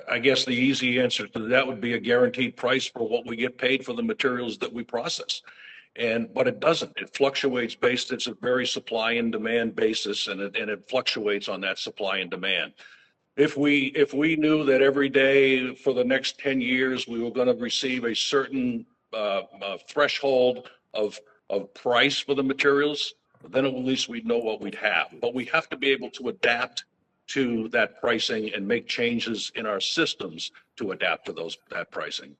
I guess the easy answer to that would be a guaranteed price for what we get paid for the materials that we process. But it doesn't. It fluctuates it's a very supply and demand basis, and it fluctuates on that supply and demand. If we knew that every day for the next 10 years we were going to receive a certain threshold of price for the materials, then at least we'd know what we'd have. But we have to be able to adapt to that pricing and make changes in our systems to adapt to that pricing.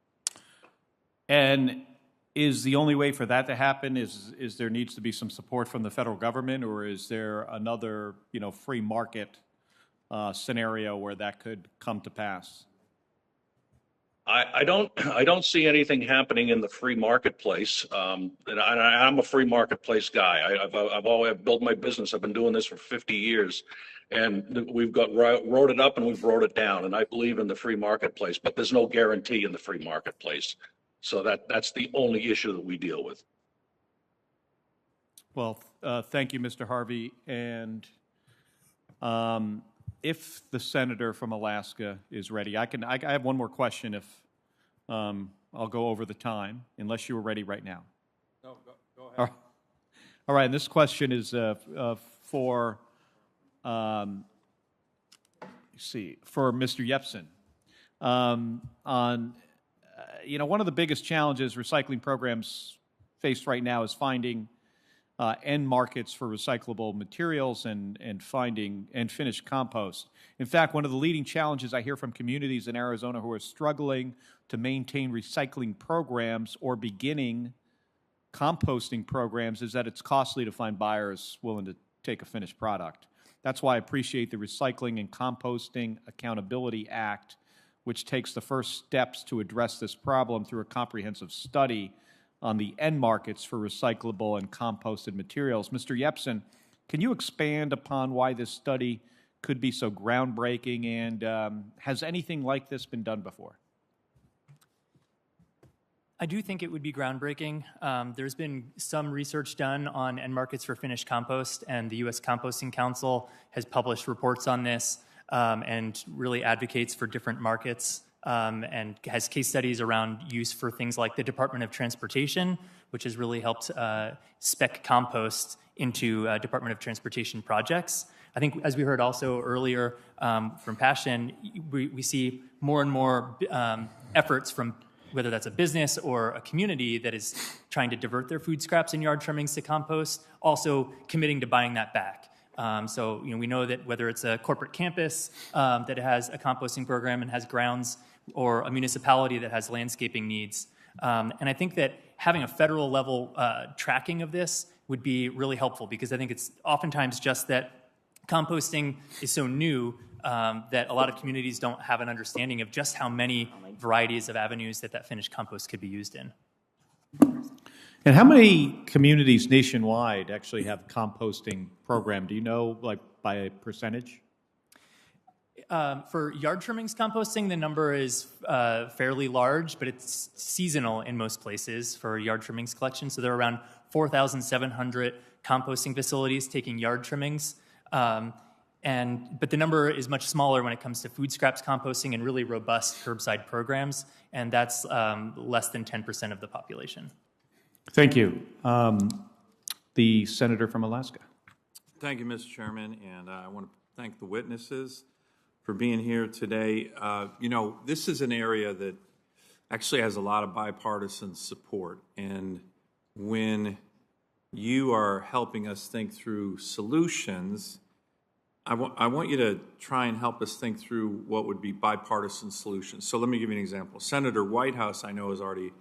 And is the only way for that to happen is there needs to be some support from the federal government, or is there another free market scenario where that could come to pass? I don't see anything happening in the free marketplace. And I'm a free marketplace guy. I've built my business. I've been doing this for 50 years, and we've wrote it up and we've wrote it down. And I believe in the free marketplace, but there's no guarantee in the free marketplace. So that's the only issue that we deal with. Well, thank you, Mr. Harvey. And if the senator from Alaska is ready, I have one more question. If I'll go over the time, unless you were ready right now. No, go ahead. All right. And this question is for Mr. Yepsen. One of the biggest challenges recycling programs face right now is finding end markets for recyclable materials and finding and finished compost. In fact, one of the leading challenges I hear from communities in Arizona who are struggling to maintain recycling programs or beginning composting programs is that it's costly to find buyers willing to take a finished product. That's why I appreciate the Recycling and Composting Accountability Act, which takes the first steps to address this problem through a comprehensive study on the end markets for recyclable and composted materials. Mr. Yepsen, can you expand upon why this study could be so groundbreaking, and has anything like this been done before? I do think it would be groundbreaking. There's been some research done on end markets for finished compost, and the U.S. Composting Council has published reports on this and really advocates for different markets and has case studies around use for things like the Department of Transportation, which has really helped spec compost into Department of Transportation projects. I think, as we heard also earlier from Passion, we see more and more efforts from whether that's a business or a community that is trying to divert their food scraps and yard trimmings to compost, also committing to buying that back. So we know that whether it's a corporate campus that has a composting program and has grounds, or a municipality that has landscaping needs. And I think that having a federal level tracking of this would be really helpful, because I think it's oftentimes just that composting is so new that a lot of communities don't have an understanding of just how many varieties of avenues that finished compost could be used in. And how many communities nationwide actually have composting program? Do you know, like, by a percentage? For yard trimmings composting, the number is fairly large, but it's seasonal in most places for yard trimmings collection. So there are around 4,700 composting facilities taking yard trimmings. But the number is much smaller when it comes to food scraps composting and really robust curbside programs, and that's less than 10% of the population. Thank you. The senator from Alaska. Thank you, Mr. Chairman, and I want to thank the witnesses for being here today. This is an area that actually has a lot of bipartisan support, and when you are helping us think through solutions, I want you to try and help us think through what would be bipartisan solutions. So let me give you an example. Senator Whitehouse, I know, has already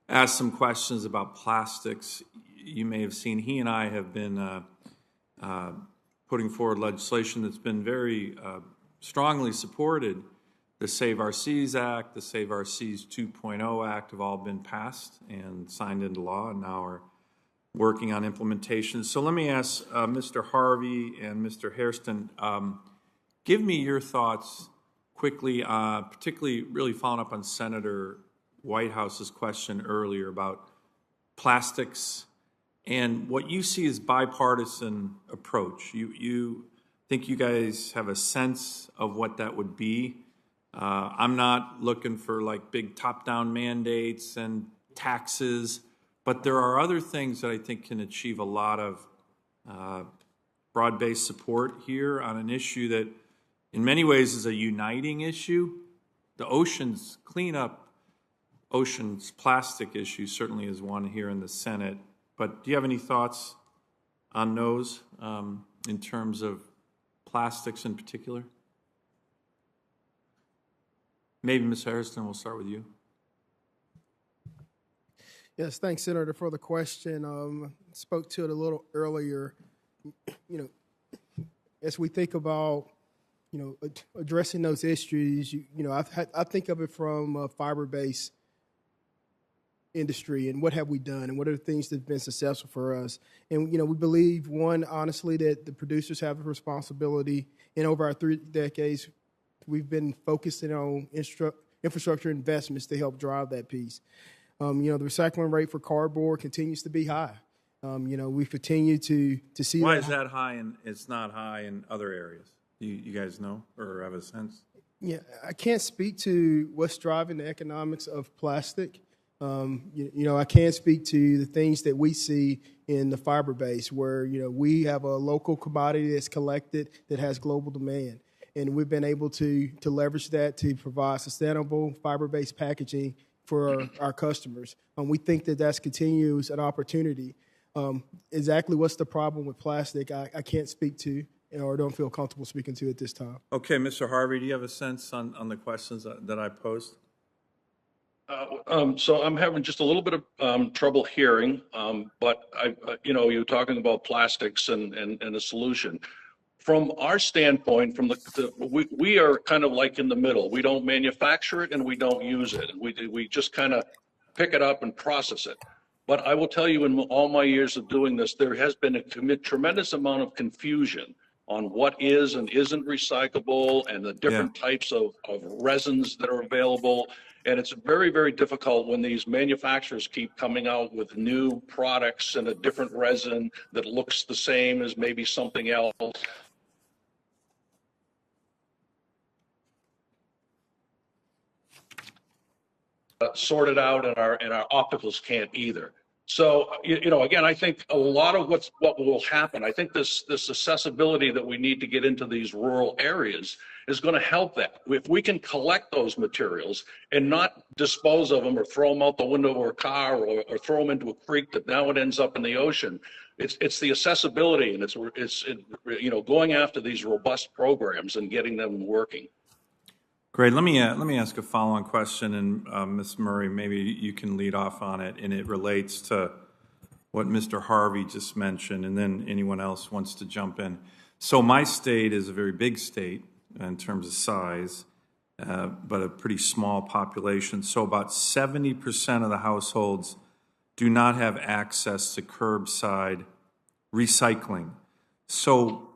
asked some questions about plastics. You may have seen he and I have been putting forward legislation that's been very strongly supported. The Save Our Seas Act, the Save Our Seas 2.0 Act have all been passed and signed into law, and now are working on implementation. So let me ask Mr. Harvey and Mr. Hairston, give me your thoughts quickly, particularly really following up on Senator Whitehouse's question earlier about plastics and what you see as bipartisan approach. You think you guys have a sense of what that would be? I'm not looking for like big top-down mandates and taxes, but there are other things that I think can achieve a lot of broad-based support here on an issue that in many ways is a uniting issue. The oceans cleanup, oceans plastic issue certainly is one here in the Senate. But do you have any thoughts on those in terms of plastics in particular? Maybe Ms. Hairston, we'll start with you. Yes, thanks, Senator, for the question. Spoke to it a little earlier. As we think about, addressing those issues, I think of it from a fiber-based industry and what have we done and what are the things that have been successful for us. And, we believe, one, honestly, that the producers have a responsibility. And over our 3 decades, we've been focusing on infrastructure investments to help drive that piece. The recycling rate for cardboard continues to be high. We continue to see. Why is that high and it's not high in other areas? You guys know or have a sense? Yeah, I can't speak to what's driving the economics of plastic. I can speak to the things that we see in the fiber base where, we have a local commodity that's collected that has global demand. And we've been able to leverage that to provide sustainable fiber-based packaging for our customers. We think that that's continues an opportunity. Exactly what's the problem with plastic, I can't speak to or don't feel comfortable speaking to at this time. Okay, Mr. Harvey, do you have a sense on the questions that I posed? So I'm having just a little bit of trouble hearing, but you're talking about plastics and a solution. From our standpoint, we are kind of like in the middle. We don't manufacture it and we don't use it. We just kind of pick it up and process it. But I will tell you, in all my years of doing this, there has been a tremendous amount of confusion on what is and isn't recyclable and the different types of resins that are available. And it's very, very difficult when these manufacturers keep coming out with new products and a different resin that looks the same as maybe something else. Sorted out, and our opticals can't either. So, again, I think a lot of what will happen, I think this accessibility that we need to get into these rural areas is going to help that. If we can collect those materials and not dispose of them or throw them out the window of a car or throw them into a creek that now it ends up in the ocean, it's the accessibility, and it's going after these robust programs and getting them working. Great. Let me ask a follow-on question, and Ms. Murray, maybe you can lead off on it, and it relates to what Mr. Harvey just mentioned, and then anyone else wants to jump in. So my state is a very big state in terms of size, but a pretty small population. So about 70% of the households do not have access to curbside recycling. So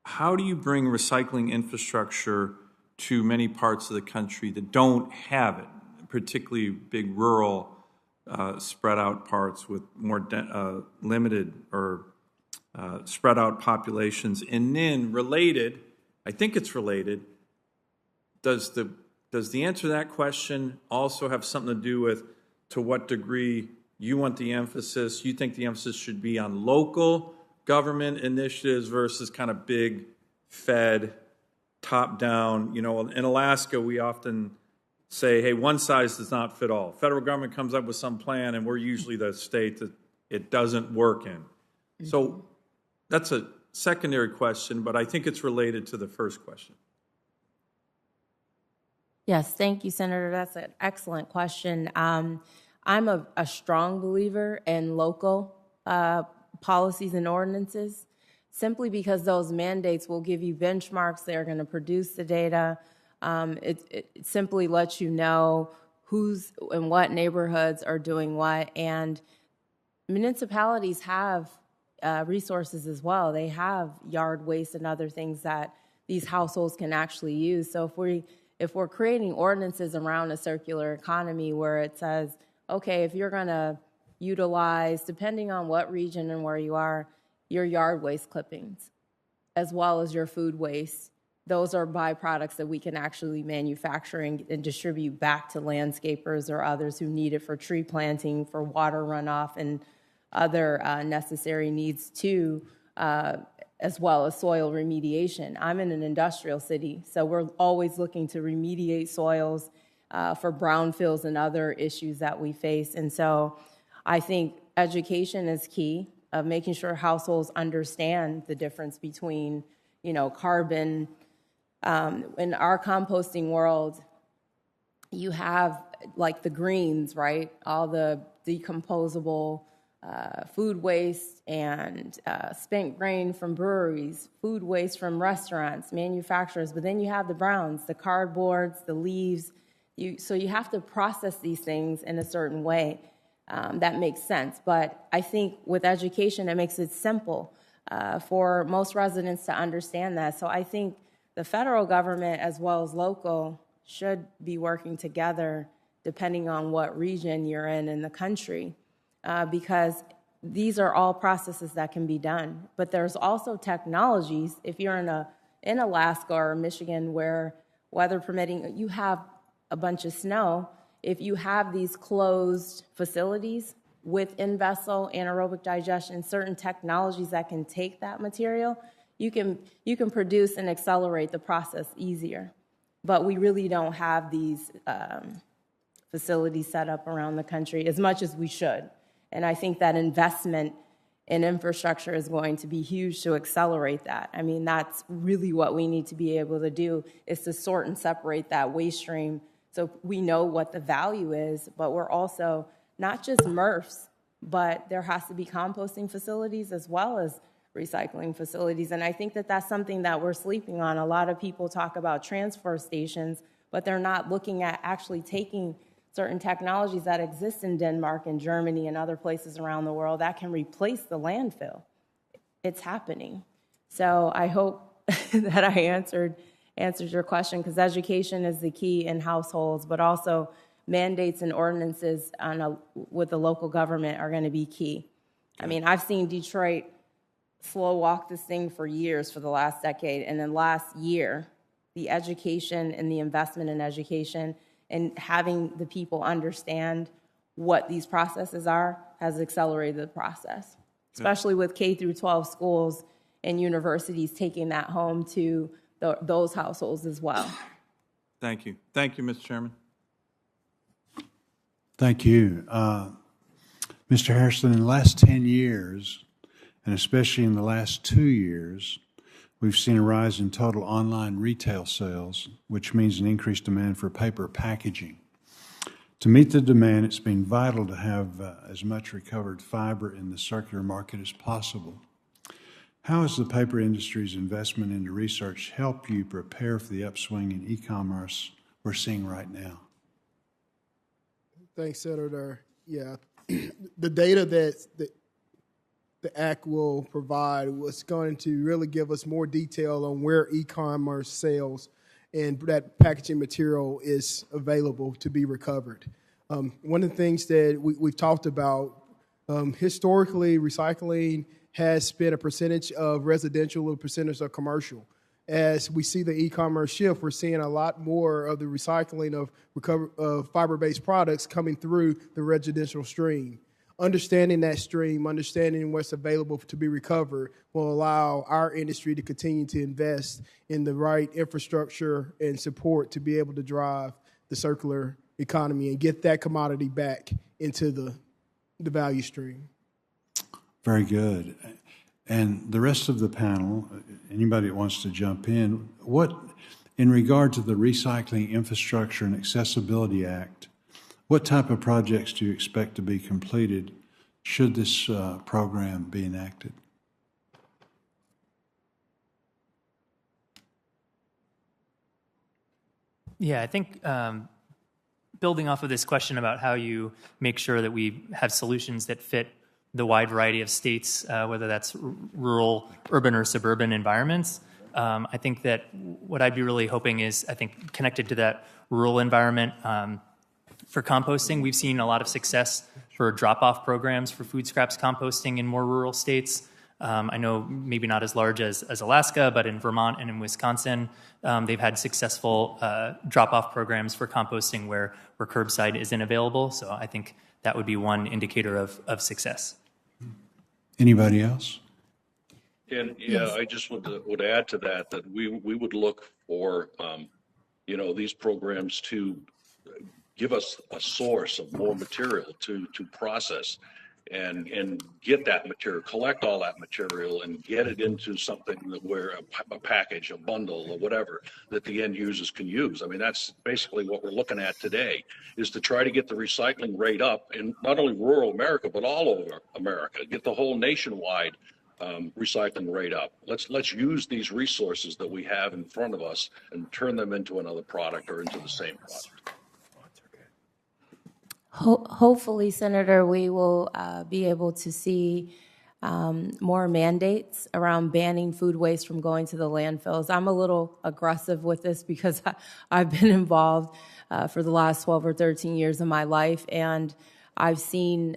how do you bring recycling infrastructure to many parts of the country that don't have it, particularly big rural spread out parts with more limited or spread out populations? And then related, I think it's related, does the answer to that question also have something to do with to what degree you want the emphasis, you think the emphasis should be on local government initiatives versus kind of big Fed, top down? In Alaska, we often say, hey, one size does not fit all. Federal government comes up with some plan, and we're usually the state that it doesn't work in. So that's a secondary question, but I think it's related to the first question. Yes, thank you, Senator. That's an excellent question. I'm a strong believer in local policies and ordinances, simply because those mandates will give you benchmarks. They're going to produce the data. It simply lets you know who's and what neighborhoods are doing what. And municipalities have resources as well. They have yard waste and other things that these households can actually use. So if we're creating ordinances around a circular economy where it says, okay, if you're going to utilize, depending on what region and where you are, your yard waste clippings, as well as your food waste, those are byproducts that we can actually manufacture and distribute back to landscapers or others who need it for tree planting, for water runoff, and other necessary needs too, as well as soil remediation. I'm in an industrial city, so we're always looking to remediate soils for brownfields and other issues that we face. And so I think education is key, of making sure households understand the difference between, carbon. In our composting world, you have like the greens, right? All the decomposable food waste and spent grain from breweries, food waste from restaurants, manufacturers, but then you have the browns, the cardboards, the leaves. So you have to process these things in a certain way that makes sense. But I think with education, it makes it simple for most residents to understand that. So I think the federal government as well as local should be working together depending on what region you're in the country, because these are all processes that can be done. But there's also technologies, if you're in Alaska or Michigan where weather permitting, you have a bunch of snow. If you have these closed facilities with in-vessel anaerobic digestion, certain technologies that can take that material, you can produce and accelerate the process easier. But we really don't have these facilities set up around the country as much as we should. And I think that investment in infrastructure is going to be huge to accelerate that. I mean, that's really what we need to be able to do, is to sort and separate that waste stream so we know what the value is, but we're also not just MRFs, but there has to be composting facilities as well as recycling facilities. And I think that that's something that we're sleeping on. A lot of people talk about transfer stations, but they're not looking at actually taking certain technologies that exist in Denmark and Germany and other places around the world that can replace the landfill. It's happening. So I hope that I answered your question, because education is the key in households, but also mandates and ordinances with the local government are going to be key. I mean, I've seen Detroit slow walk this thing for years, for the last decade, and then last year, the education and the investment in education and having the people understand what these processes are has accelerated the process, especially with K through 12 schools and universities taking that home to those households as well. Thank you. Thank you, Mr. Chairman. Thank you. Mr. Harrison, in the last 10 years, and especially in the last 2 years, we've seen a rise in total online retail sales, which means an increased demand for paper packaging. To meet the demand, it's been vital to have as much recovered fiber in the circular market as possible. How has the paper industry's investment into research helped you prepare for the upswing in e-commerce we're seeing right now? Thanks, Senator. Yeah, the data that the Act will provide was going to really give us more detail on where e-commerce sales and that packaging material is available to be recovered. One of the things that we've talked about, historically, recycling has been a percentage of residential, a percentage of commercial. As we see the e-commerce shift, we're seeing a lot more of the recycling of fiber-based products coming through the residential stream. Understanding that stream, understanding what's available to be recovered will allow our industry to continue to invest in the right infrastructure and support to be able to drive the circular economy and get that commodity back into the value stream. Very good. And the rest of the panel, anybody that wants to jump in, in regard to the Recycling Infrastructure and Accessibility Act, what type of projects do you expect to be completed should this program be enacted? Yeah, I think building off of this question about how you make sure that we have solutions that fit the wide variety of states, whether that's rural, urban, or suburban environments, I think that what I'd be really hoping is, I think, connected to that rural environment, for composting, we've seen a lot of success for drop-off programs for food scraps composting in more rural states. I know maybe not as large as Alaska, but in Vermont and in Wisconsin, they've had successful drop-off programs for composting where curbside isn't available. So I think that would be one indicator of success. Anybody else? And yeah, I just would add to that we would look for, these programs to give us a source of more material to process and get that material, collect all that material and get it into something where a package, a bundle, or whatever that the end users can use. I mean, that's basically what we're looking at today, is to try to get the recycling rate up in not only rural America, but all over America, get the whole nationwide recycling rate up. Let's use these resources that we have in front of us and turn them into another product or into the same product. Hopefully, Senator, we will be able to see more mandates around banning food waste from going to the landfills. I'm a little aggressive with this because I've been involved for the last 12 or 13 years of my life, and I've seen,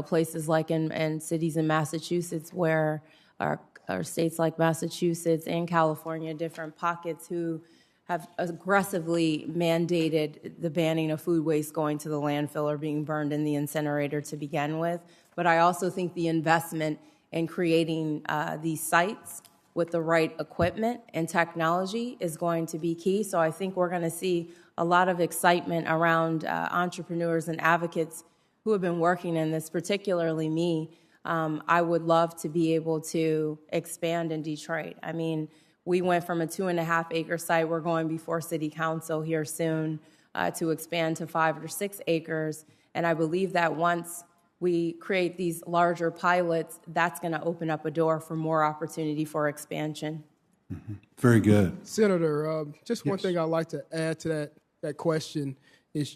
places like in cities in Massachusetts where, or states like Massachusetts and California, different pockets who have aggressively mandated the banning of food waste going to the landfill or being burned in the incinerator to begin with. But I also think the investment in creating these sites with the right equipment and technology is going to be key. So I think we're going to see a lot of excitement around entrepreneurs and advocates who have been working in this, particularly me. I would love to be able to expand in Detroit. I mean, we went from a 2.5 acre site. We're going before City Council here soon to expand to 5 or 6 acres. And I believe that once we create these larger pilots, that's going to open up a door for more opportunity for expansion. Mm-hmm. Very good. Senator, just one thing I'd like to add to that question is,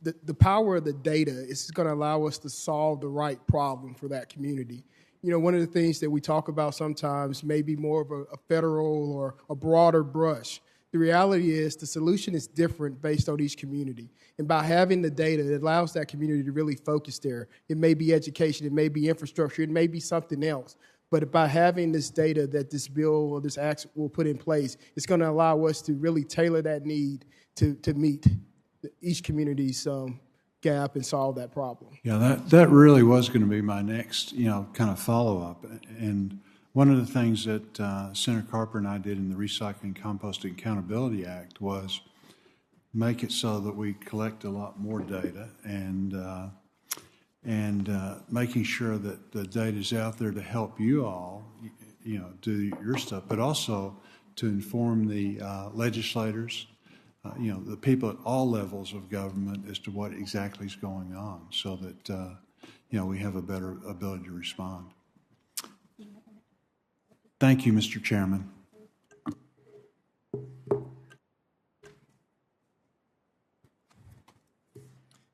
the power of the data is going to allow us to solve the right problem for that community. One of the things that we talk about sometimes may be more of a federal or a broader brush The reality is the solution is different based on each community. And by having the data, it allows that community to really focus there. It may be education, it may be infrastructure, it may be something else. But by having this data that this bill or this act will put in place, it's going to allow us to really tailor that need to meet each community's gap and solve that problem. Yeah, that really was going to be my next, kind of follow-up. And one of the things that Senator Carper and I did in the Recycling, Composting, Accountability Act was make it so that we collect a lot more data and making sure that the data is out there to help you all, do your stuff, but also to inform the legislators, the people at all levels of government as to what exactly is going on so that, we have a better ability to respond. Thank you, Mr. Chairman.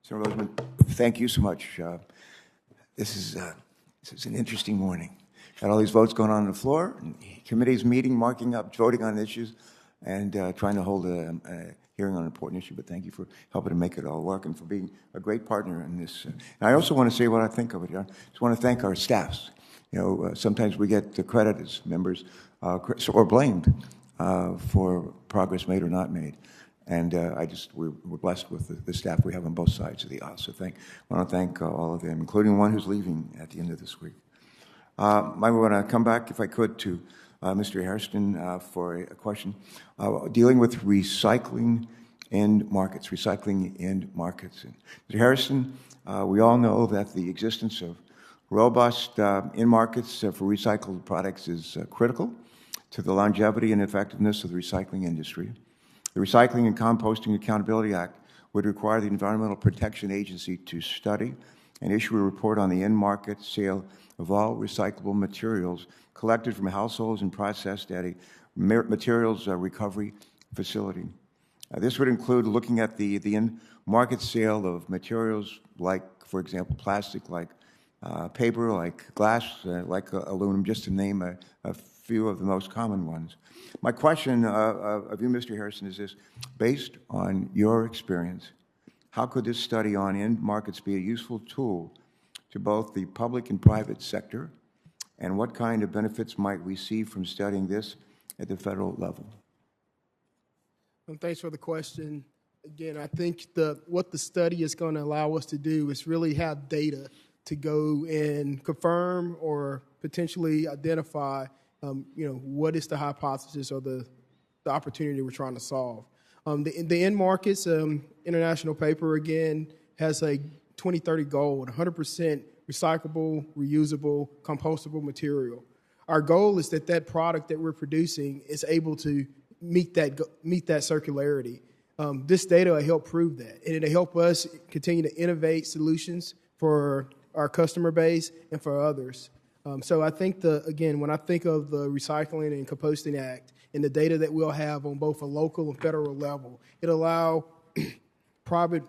Senator Roseman, thank you so much. This is an interesting morning. Got all these votes going on the floor, and committees meeting, marking up, voting on issues, and trying to hold a hearing on an important issue. But thank you for helping to make it all work and for being a great partner in this. And I also want to say what I think of it. I just want to thank our staffs. Sometimes we get the credit as members or blamed for progress made or not made. And we're blessed with the staff we have on both sides of the aisle. So I want to thank all of them, including one who's leaving at the end of this week. I want to come back, if I could, to Mr. Hairston for a question dealing with recycling end markets. And Mr. Harrison, we all know that the existence of robust end markets for recycled products is critical to the longevity and effectiveness of the recycling industry. The Recycling and Composting Accountability Act would require the Environmental Protection Agency to study and issue a report on the end market sale of all recyclable materials collected from households and processed at a materials recovery facility. This would include looking at the end market sale of materials like, for example, plastic, like paper, like glass, like aluminum, just to name a few of the most common ones. My question of you, Mr. Harrison, is this: based on your experience, how could this study on end markets be a useful tool to both the public and private sector, and what kind of benefits might we see from studying this at the federal level? Thanks for the question. Again, I think what the study is going to allow us to do is really have data to go and confirm or potentially identify what is the hypothesis or the opportunity we're trying to solve. The end markets, international paper, again, has a 2030 goal, 100% recyclable, reusable, compostable material. Our goal is that product that we're producing is able to meet that circularity. This data will help prove that, and it'll help us continue to innovate solutions for our customer base and for others. So I think, when I think of the Recycling and Composting Act and the data that we'll have on both a local and federal level, it'll allow private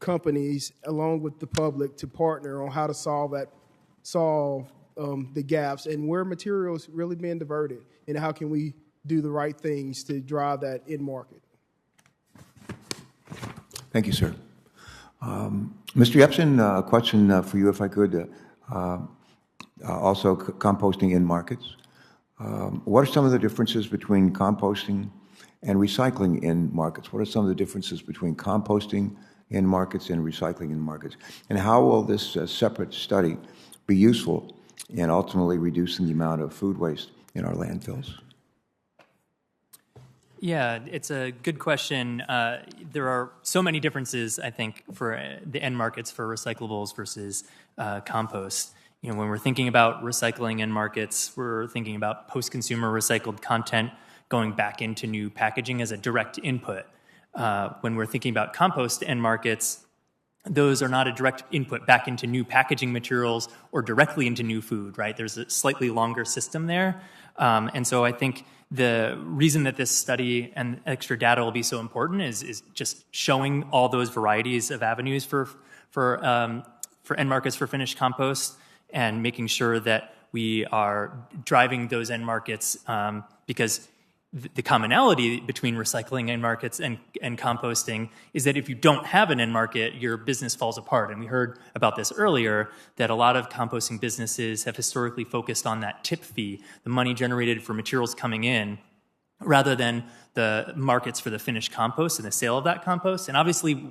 companies along with the public to partner on how to solve the gaps and where materials really being diverted, and how can we do the right things to drive that end market. Thank you, sir. Mr. Yepsen, a question for you, if I could. Also, composting end markets. What are some of the differences between composting and recycling end markets? What are some of the differences between composting end markets and recycling end markets? And how will this separate study be useful in ultimately reducing the amount of food waste in our landfills? Yeah, it's a good question. There are so many differences, I think, for the end markets for recyclables versus compost. When we're thinking about recycling end markets, we're thinking about post-consumer recycled content going back into new packaging as a direct input. When we're thinking about compost end markets, those are not a direct input back into new packaging materials or directly into new food, right? There's a slightly longer system there. And so I think the reason that this study and extra data will be so important is just showing all those varieties of avenues for end markets for finished compost, and making sure that we are driving those end markets, because the commonality between recycling end markets and composting is that if you don't have an end market, your business falls apart. And we heard about this earlier, that a lot of composting businesses have historically focused on that tip fee, the money generated for materials coming in, rather than the markets for the finished compost and the sale of that compost. And obviously,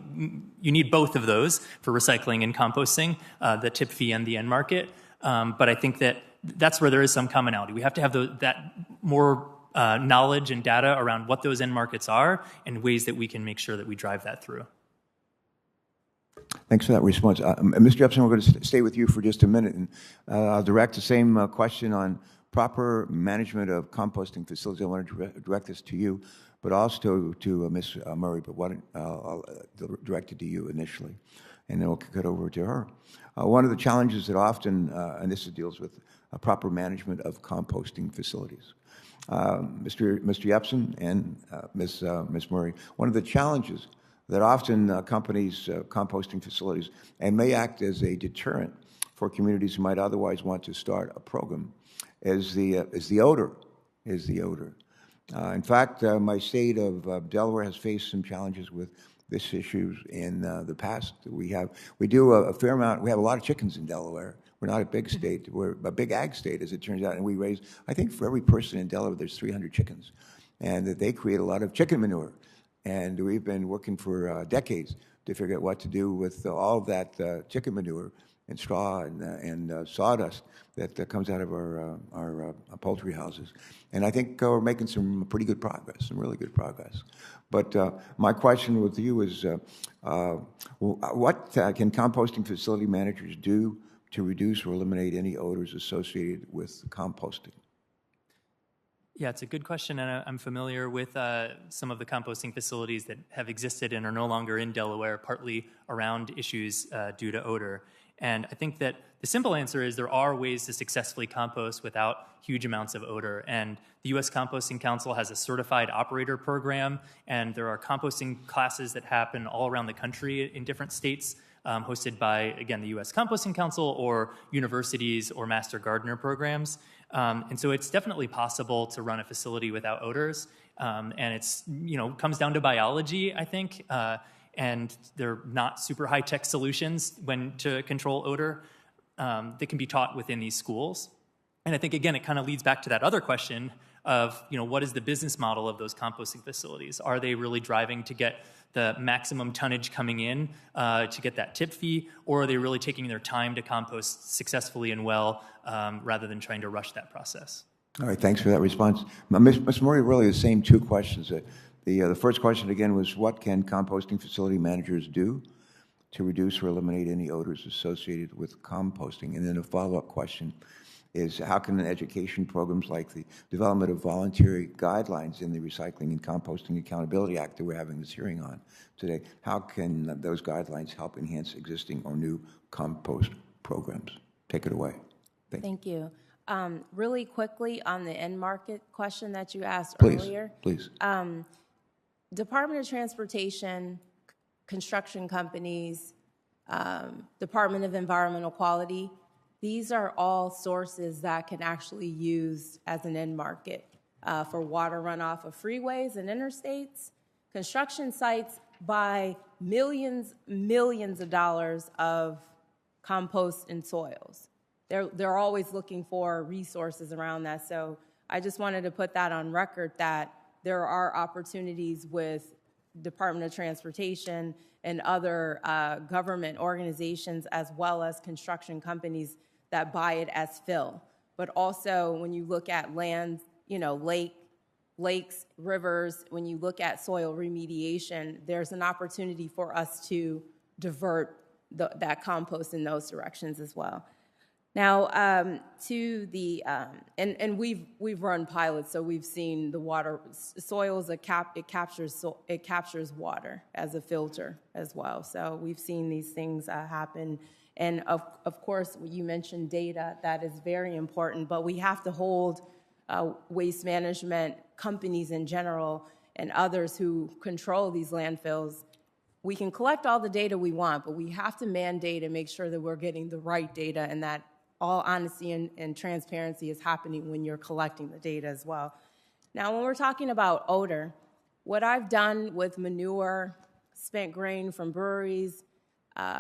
you need both of those for recycling and composting, the tip fee and the end market. But I think that's where there is some commonality. We have to have that more knowledge and data around what those end markets are and ways that we can make sure that we drive that through. Thanks for that response. Mr. Upson, we're going to stay with you for just a minute, and I'll direct the same question on proper management of composting facilities. I want to direct this to you, but also to Ms. Murray, but I'll direct it to you initially, and then we'll kick it over to her. One of the challenges that often, and this deals with proper management of composting facilities. Mr. Yepsen and Ms. Murray, one of the challenges that often accompanies composting facilities and may act as a deterrent for communities who might otherwise want to start a program is the odor. In fact, my state of Delaware has faced some challenges with this issue in the past. We do a fair amount. We have a lot of chickens in Delaware. We're not a big state. We're a big ag state, as it turns out, and we raise, I think for every person in Delaware, there's 300 chickens, and that they create a lot of chicken manure. And we've been working for decades to figure out what to do with all of that chicken manure and straw and sawdust that comes out of our poultry houses. And I think we're making some pretty good progress, some really good progress. But my question with you is, what can composting facility managers do to reduce or eliminate any odors associated with composting? Yeah, it's a good question, and I'm familiar with some of the composting facilities that have existed and are no longer in Delaware, partly around issues due to odor. And I think that the simple answer is there are ways to successfully compost without huge amounts of odor. And the U.S. Composting Council has a certified operator program, and there are composting classes that happen all around the country in different states, hosted by, again, the U.S. Composting Council or universities or master gardener programs. And so it's definitely possible to run a facility without odors. And it's, comes down to biology, I think. And they're not super high-tech solutions to control odor that can be taught within these schools. And I think, again, it kind of leads back to that other question of, what is the business model of those composting facilities? Are they really driving to get the maximum tonnage coming in to get that tip fee, or are they really taking their time to compost successfully and well rather than trying to rush that process? All right, thanks for that response. Ms. Murray, really the same two questions. The first question, again, was what can composting facility managers do to reduce or eliminate any odors associated with composting? And then a follow-up question is how can education programs like the development of voluntary guidelines in the Recycling and Composting Accountability Act that we're having this hearing on today, how can those guidelines help enhance existing or new compost programs? Take it away. Thank you. Really quickly on the end market question that you asked earlier. Please. Department of Transportation, construction companies, Department of Environmental Quality, these are all sources that can actually use as an end market for water runoff of freeways and interstates. Construction sites buy millions of dollars of compost and soils. They're always looking for resources around that. So I just wanted to put that on record that there are opportunities with Department of Transportation and other government organizations as well as construction companies that buy it as fill. But also when you look at land, lakes, rivers, when you look at soil remediation, there's an opportunity for us to divert that compost in those directions as well. Now, to the and we've run pilots, so we've seen the water soils. It captures water as a filter as well. So we've seen these things happen. And of course, you mentioned data. That is very important. But we have to hold waste management companies in general and others who control these landfills. We can collect all the data we want, but we have to mandate and make sure that we're getting the right data and that all honesty and transparency is happening when you're collecting the data as well. Now, when we're talking about odor, what I've done with manure, spent grain from breweries,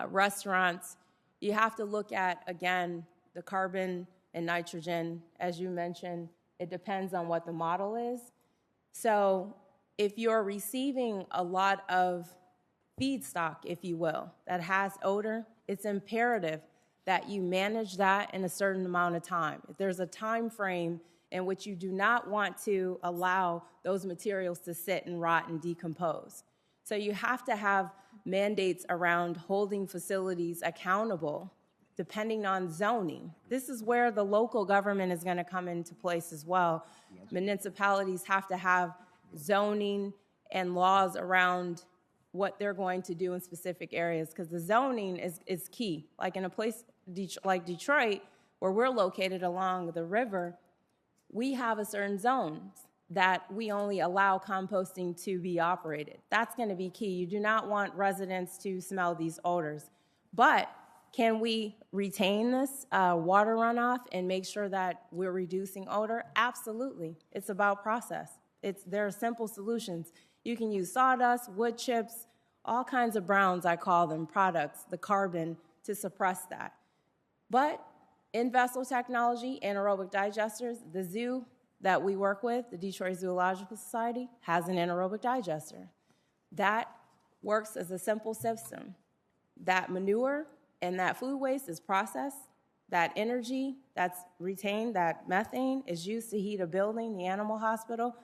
restaurants, you have to look at, again, the carbon and nitrogen. As you mentioned, it depends on what the model is. So if you're receiving a lot of feedstock, if you will, that has odor, it's imperative that you manage that in a certain amount of time. If there's a time frame in which you do not want to allow those materials to sit and rot and decompose. So you have to have mandates around holding facilities accountable depending on zoning. This is where the local government is going to come into place as well. Municipalities have to have zoning and laws around what they're going to do in specific areas, because the zoning is key. Like in a place like Detroit, where we're located along the river, we have a certain zones that we only allow composting to be operated. That's going to be key. You do not want residents to smell these odors. But can we retain this water runoff and make sure that we're reducing odor? Absolutely. It's about process. There are simple solutions. You can use sawdust, wood chips, all kinds of browns, I call them, products, the carbon, to suppress that. But in vessel technology, anaerobic digesters, the zoo that we work with, the Detroit Zoological Society, has an anaerobic digester. That works as a simple system. That manure and that food waste is processed. That energy that's retained, that methane, is used to heat a building, the animal hospital.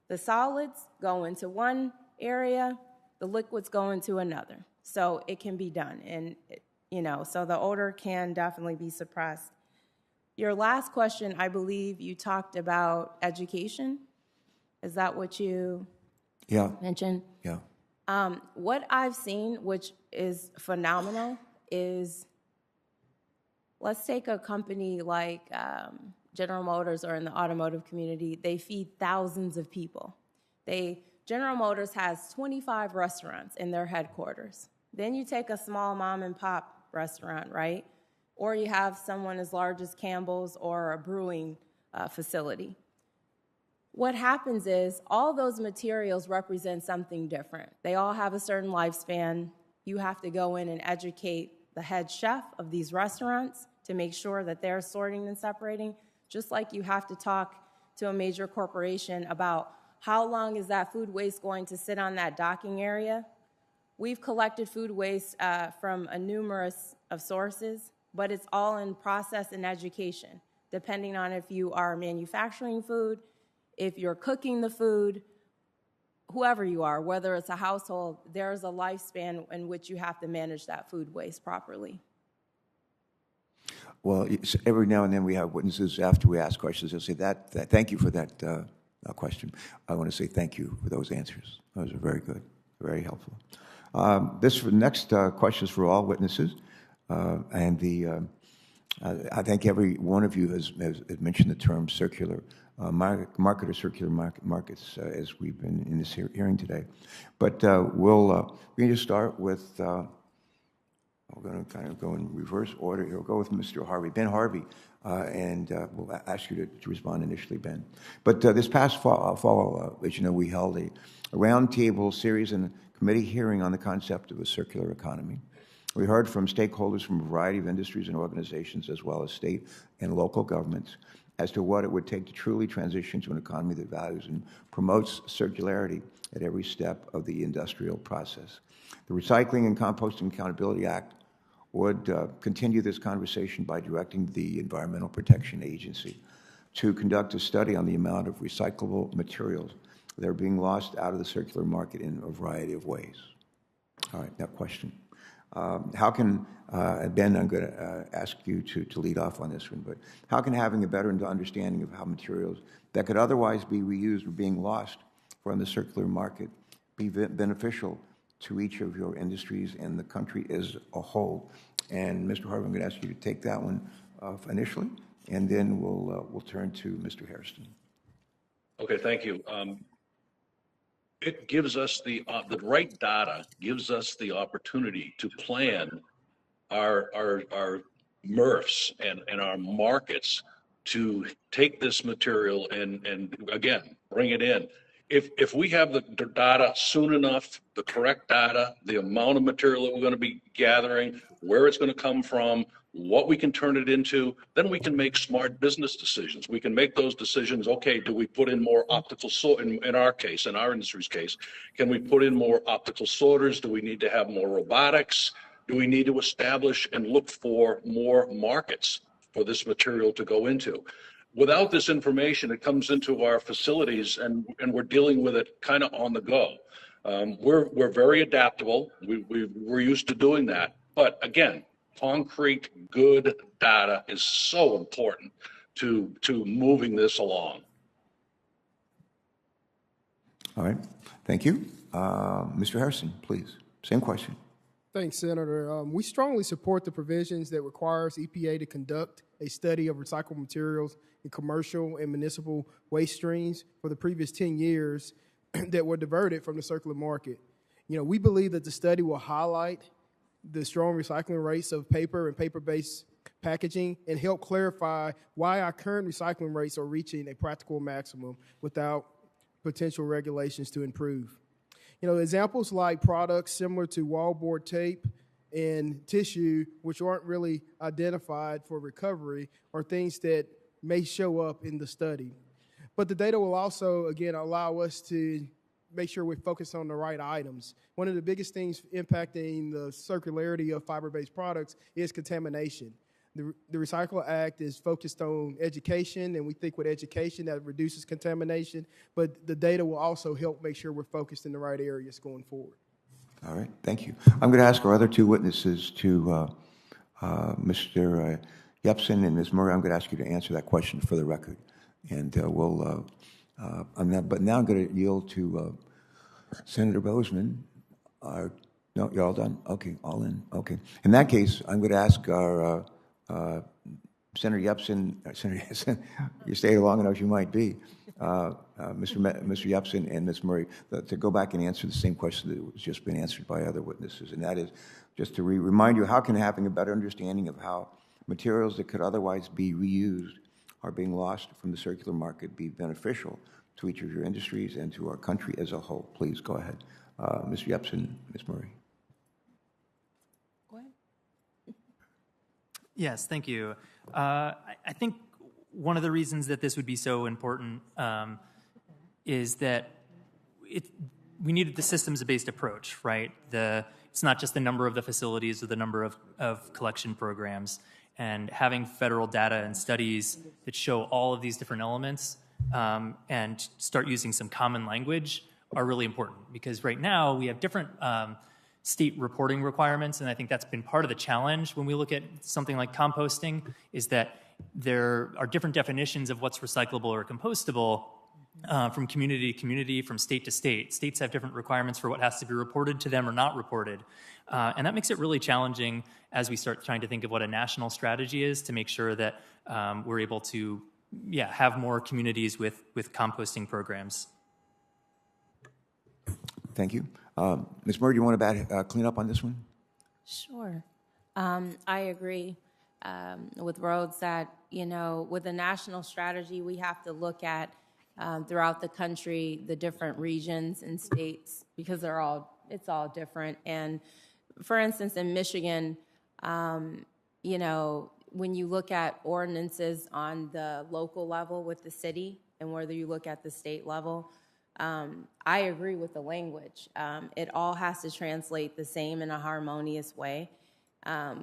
The solids go into one area, the liquids go into another. So it can be done. And, so the odor can definitely be suppressed. Your last question, I believe you talked about education. Is that what you mentioned? Yeah. What I've seen, which is phenomenal, is let's take a company like General Motors, or in the automotive community, they feed thousands of people. General Motors has 25 restaurants in their headquarters. Then you take a small mom and pop restaurant, right? Or you have someone as large as Campbell's or a brewing facility. What happens is all those materials represent something different. They all have a certain lifespan. You have to go in and educate the head chef of these restaurants to make sure that they're sorting and separating, just like you have to talk to a major corporation about how long is that food waste going to sit on that docking area. We've collected food waste from a numerous of sources, but it's all in process and education, depending on if you are manufacturing food, if you're cooking the food, whoever you are, whether it's a household, there's a lifespan in which you have to manage that food waste properly. Well, every now and then we have witnesses after we ask questions. They'll say thank you for that question. I want to say thank you for those answers. Those are very good, very helpful. This next question is for all witnesses, I think every one of you has mentioned the term circular market or circular markets as we've been in this hearing today. But we're going to start with. We're going to kind of go in reverse order here. We'll go with Mr. Harvey, Ben Harvey, and we'll ask you to respond initially, Ben. But this past fall, as you know, we held a roundtable series and committee hearing on the concept of a circular economy. We heard from stakeholders from a variety of industries and organizations, as well as state and local governments, as to what it would take to truly transition to an economy that values and promotes circularity at every step of the industrial process. The Recycling and Composting Accountability Act would continue this conversation by directing the Environmental Protection Agency to conduct a study on the amount of recyclable materials that are being lost out of the circular market in a variety of ways. All right, now question. How can, Ben, I'm going to ask you to lead off on this one, but how can having a better understanding of how materials that could otherwise be reused or being lost from the circular market be beneficial to each of your industries and the country as a whole? And Mr. Harvey, I'm going to ask you to take that one initially, and then we'll turn to Mr. Hairston. Okay, thank you. It gives us the right data gives us the opportunity to plan our MRFs and our markets to take this material and again, bring it in. If we have the data soon enough, the correct data, the amount of material that we're going to be gathering, where it's going to come from, what we can turn it into, then we can make smart business decisions. We can make those decisions. Okay, do we put in more optical in our case, in our industry's case, can we put in more optical sorters? Do we need to have more robotics? Do we need to establish and look for more markets for this material to go into? Without this information, it comes into our facilities and we're dealing with it kind of on the go. We're very adaptable. We're used to doing that. But again, concrete, good data is so important to moving this along. All right. Thank you. Mr. Harrison, please. Same question. Thanks, Senator. We strongly support the provisions that requires EPA to conduct a study of recyclable materials in commercial and municipal waste streams for the previous 10 years that were diverted from the circular market. We believe that the study will highlight the strong recycling rates of paper and paper-based packaging and help clarify why our current recycling rates are reaching a practical maximum without potential regulations to improve. Examples like products similar to wallboard tape and tissue, which aren't really identified for recovery, are things that may show up in the study. But the data will also, again, allow us to make sure we're focused on the right items. One of the biggest things impacting the circularity of fiber-based products is contamination. The Recycle Act is focused on education, and we think with education that reduces contamination, but the data will also help make sure we're focused in the right areas going forward. All right, thank you. I'm going to ask our other two witnesses to Mr. Yepsen and Ms. Murray. I'm going to ask you to answer that question for the record. And but now I'm going to yield to Senator Bozeman. No, you're all done? Okay, all in. Okay. In that case, I'm going to ask our Senator Yepsen, you stayed long enough, you might be, Mr. Yepsen and Ms. Murray, to go back and answer the same question that was just been answered by other witnesses, and that is just to remind you, how can having a better understanding of how materials that could otherwise be reused are being lost from the circular market be beneficial to each of your industries and to our country as a whole? Please go ahead. Mr. Yepsen, Ms. Murray. Go ahead. Yes, thank you. I think one of the reasons that this would be so important is that we needed the systems-based approach, right? It's not just the number of the facilities or the number of collection programs. And having federal data and studies that show all of these different elements and start using some common language are really important, because right now we have different state reporting requirements, and I think that's been part of the challenge when we look at something like composting, is that there are different definitions of what's recyclable or compostable from community to community, from state to state. States have different requirements for what has to be reported to them or not reported. And that makes it really challenging as we start trying to think of what a national strategy is to make sure that we're able to have more communities with composting programs. Thank you. Ms. Murray, do you want to clean up on this one? Sure. I agree with Rhodes that, with a national strategy, we have to look at throughout the country, the different regions and states, because it's all different. And for instance, in Michigan, when you look at ordinances on the local level with the city and whether you look at the state level, I agree with the language. It all has to translate the same in a harmonious way.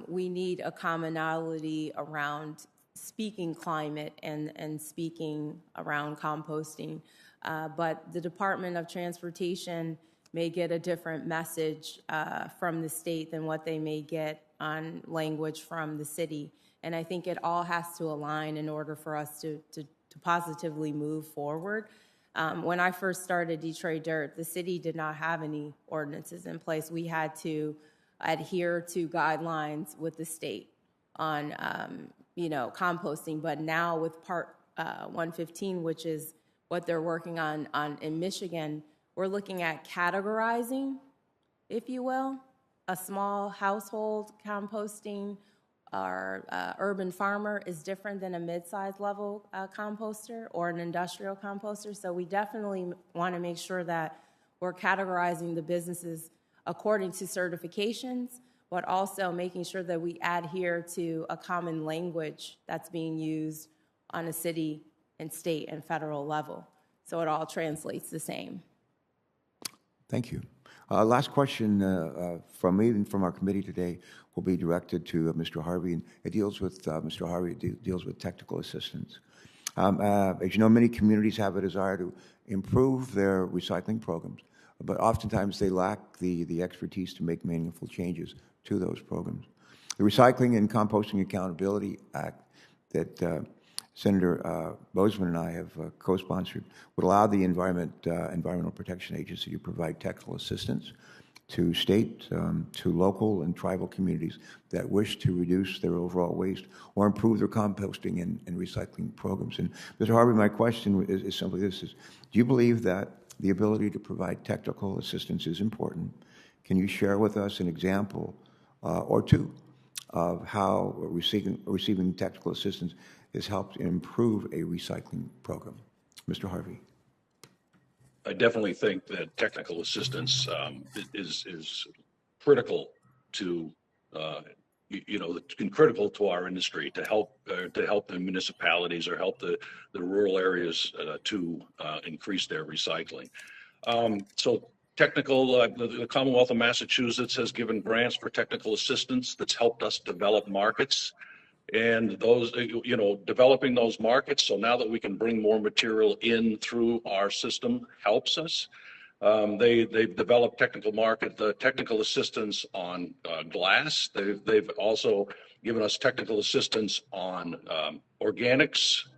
We need a commonality around speaking climate and speaking around composting. But the Department of Transportation may get a different message from the state than what they may get on language from the city. And I think it all has to align in order for us to positively move forward. When I first started Detroit Dirt, the city did not have any ordinances in place. We had to adhere to guidelines with the state on composting. But now with Part 115, which is what they're working on in Michigan, we're looking at categorizing, if you will, a small household composting urban farmer is different than a mid-sized level composter or an industrial composter. So we definitely want to make sure that we're categorizing the businesses according to certifications, but also making sure that we adhere to a common language that's being used on a city and state and federal level. So it all translates the same. Thank you. Last question from me and from our committee today will be directed to Mr. Harvey. And it deals with Mr. Harvey. It deals with technical assistance. As you know, many communities have a desire to improve their recycling programs, but oftentimes they lack the expertise to make meaningful changes to those programs. The Recycling and Composting Accountability Act that Senator Bozeman and I have co-sponsored would allow the Environmental Protection Agency to provide technical assistance to state, to local and tribal communities that wish to reduce their overall waste or improve their composting and recycling programs. And Mr. Harvey, my question is simply this: do you believe that the ability to provide technical assistance is important? Can you share with us an example or two of how receiving technical assistance has helped improve a recycling program? Mr. Harvey. I definitely think that technical assistance is critical to, critical to our industry to help the municipalities or help the rural areas to increase their recycling. So technical, the Commonwealth of Massachusetts has given grants for technical assistance that's helped us develop markets. And those, developing those markets, so now that we can bring more material in through our system helps us. They've developed technical assistance on glass. They've also given us technical assistance on organics,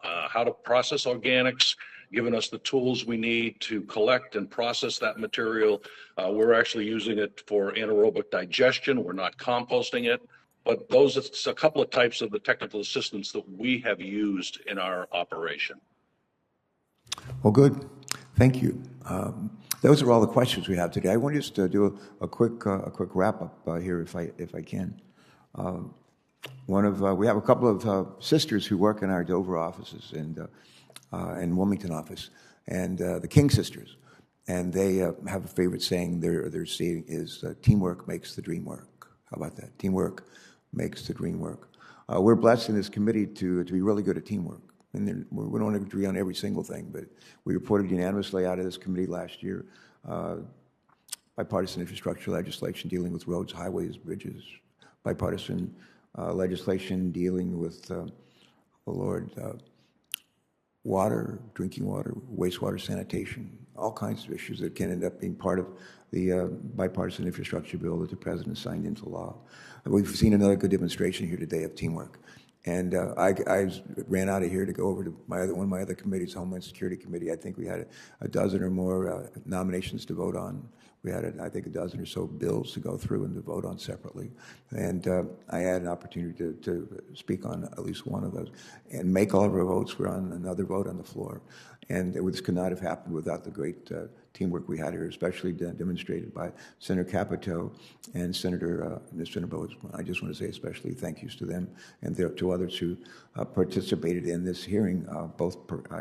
how to process organics, given us the tools we need to collect and process that material. We're actually using it for anaerobic digestion. We're not composting it. But those are a couple of types of the technical assistance that we have used in our operation. Well, good. Thank you. Those are all the questions we have today. I want to just do a quick wrap up here, if I can. We have a couple of sisters who work in our Dover offices and Wilmington office, and the King sisters, and they have a favorite saying. Their saying is "Teamwork makes the dream work." How about that? Teamwork makes the dream work. We're blessed in this committee to be really good at teamwork. And we don't agree on every single thing, but we reported unanimously out of this committee last year bipartisan infrastructure legislation dealing with roads, highways, bridges, bipartisan legislation dealing with, water, drinking water, wastewater sanitation, all kinds of issues that can end up being part of the bipartisan infrastructure bill that the president signed into law. We've seen another good demonstration here today of teamwork. And I ran out of here to go over to one of my other committees, Homeland Security Committee. I think we had a dozen or more nominations to vote on. We had, I think, a dozen or so bills to go through and to vote on separately. And I had an opportunity to speak on at least one of those and make all of our votes. We're on another vote on the floor. And this could not have happened without the great teamwork we had here, especially demonstrated by Senator Capito and Senator Bozeman. I just want to say especially thank yous to them and to others who participated in this hearing, both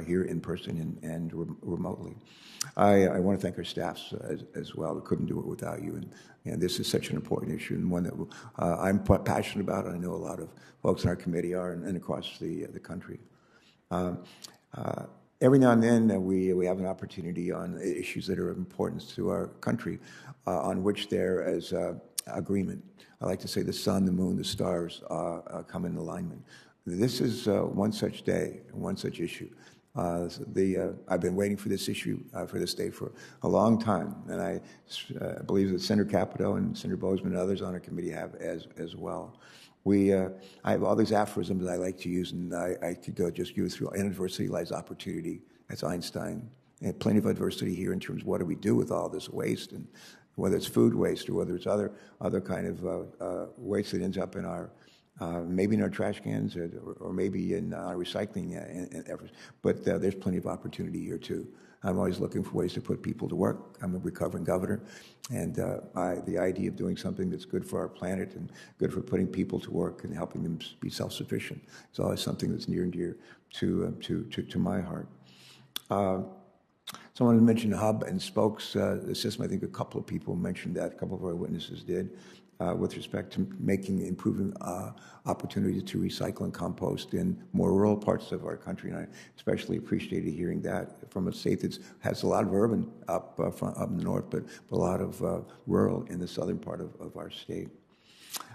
here in person and remotely. I want to thank our staffs as well. We couldn't do it without you. And this is such an important issue and one that I'm passionate about, and I know a lot of folks in our committee are and across the country. Every now and then we have an opportunity on issues that are of importance to our country on which there is agreement. I like to say the sun, the moon, the stars come in alignment. This is one such day, one such issue. I've been waiting for this issue, for this day for a long time, and I believe that Senator Capito and Senator Bozeman and others on our committee have as well. I have all these aphorisms that I like to use, and I could go just go through. In adversity lies opportunity. That's Einstein. And plenty of adversity here in terms of what do we do with all this waste, and whether it's food waste or whether it's other kind of waste that ends up in our maybe in our trash cans or maybe in our recycling efforts. But there's plenty of opportunity here, too. I'm always looking for ways to put people to work. I'm a recovering governor, and the idea of doing something that's good for our planet and good for putting people to work and helping them be self-sufficient is always something that's near and dear to my heart. Someone mentioned hub and spokes system. I think a couple of people mentioned that. A couple of our witnesses did. With respect to improving opportunities to recycle and compost in more rural parts of our country. And I especially appreciated hearing that from a state that has a lot of urban up in the north, but a lot of rural in the southern part of our state.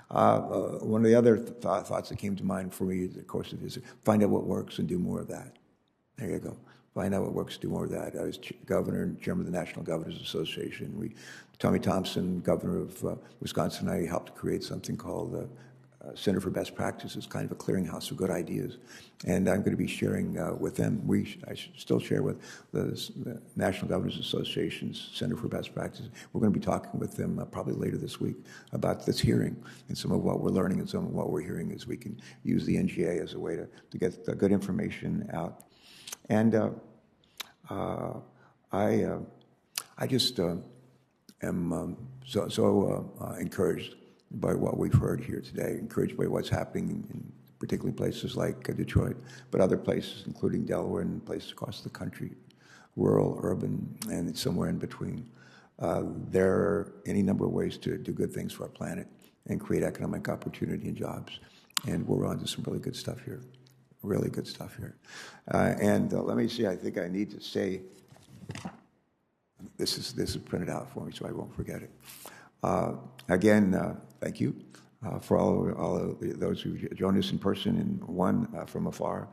One of the other thoughts that came to mind for me, of course, is find out what works and do more of that. There you go. Find out what works, do more of that. I was governor and chairman of the National Governors Association. Tommy Thompson, governor of Wisconsin, and I helped create something called the Center for Best Practices, kind of a clearinghouse of good ideas. And I'm going to be sharing with them. I still share with the National Governors Association's Center for Best Practices. We're going to be talking with them probably later this week about this hearing and some of what we're learning and some of what we're hearing is we can use the NGA as a way to get the good information out. And I just am so encouraged by what we've heard here today, encouraged by what's happening in particularly places like Detroit, but other places, including Delaware and places across the country, rural, urban, and somewhere in between. There are any number of ways to do good things for our planet and create economic opportunity and jobs. And we're on to some really good stuff here. Really good stuff here. And let me see, I think I need to say, this is printed out for me so I won't forget it. Again, thank you for all of those who joined us in person and one from afar.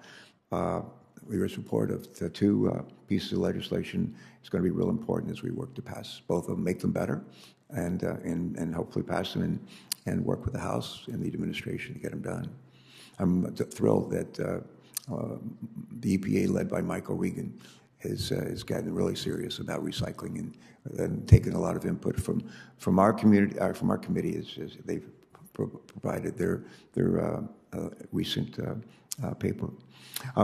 Your support of the two pieces of legislation is going to be real important as we work to pass both of them, make them better, and hopefully pass them and work with the House and the administration to get them done. I'm thrilled that the EPA, led by Michael Regan, has gotten really serious about recycling and taken a lot of input from our community, from our committee, as they've provided their recent paper.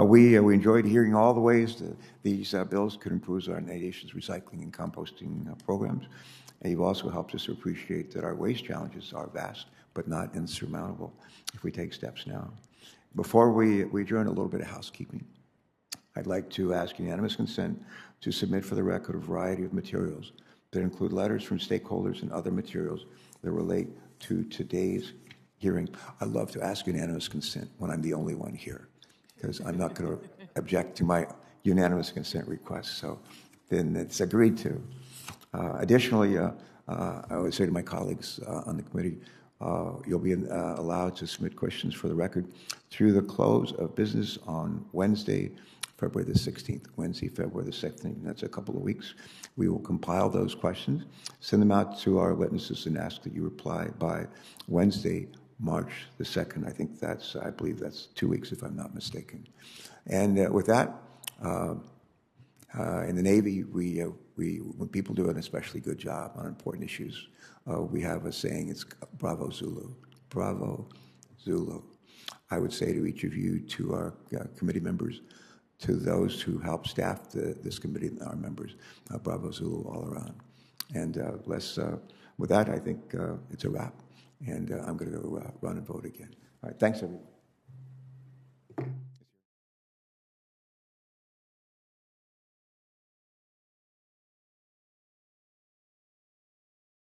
We enjoyed hearing all the ways that these bills could improve our nation's recycling and composting programs. And you've also helped us appreciate that our waste challenges are vast, but not insurmountable if we take steps now. Before we adjourn, a little bit of housekeeping. I'd like to ask unanimous consent to submit for the record a variety of materials that include letters from stakeholders and other materials that relate to today's hearing. I'd love to ask unanimous consent when I'm the only one here, because I'm not going to object to my unanimous consent request. So then it's agreed to. Additionally, I would say to my colleagues on the committee, you'll be allowed to submit questions for the record through the close of business on Wednesday, February the 16th, Wednesday, February the 16th. That's a couple of weeks. We will compile those questions, send them out to our witnesses, and ask that you reply by Wednesday, March the 2nd. I believe that's 2 weeks, if I'm not mistaken. And with that, in the Navy, when people do an especially good job on important issues, we have a saying, it's Bravo Zulu, Bravo Zulu. I would say to each of you, to our committee members, to those who help staff this committee and our members, Bravo Zulu all around. And with that, I think it's a wrap. And I'm going to go run and vote again. All right, thanks, everyone.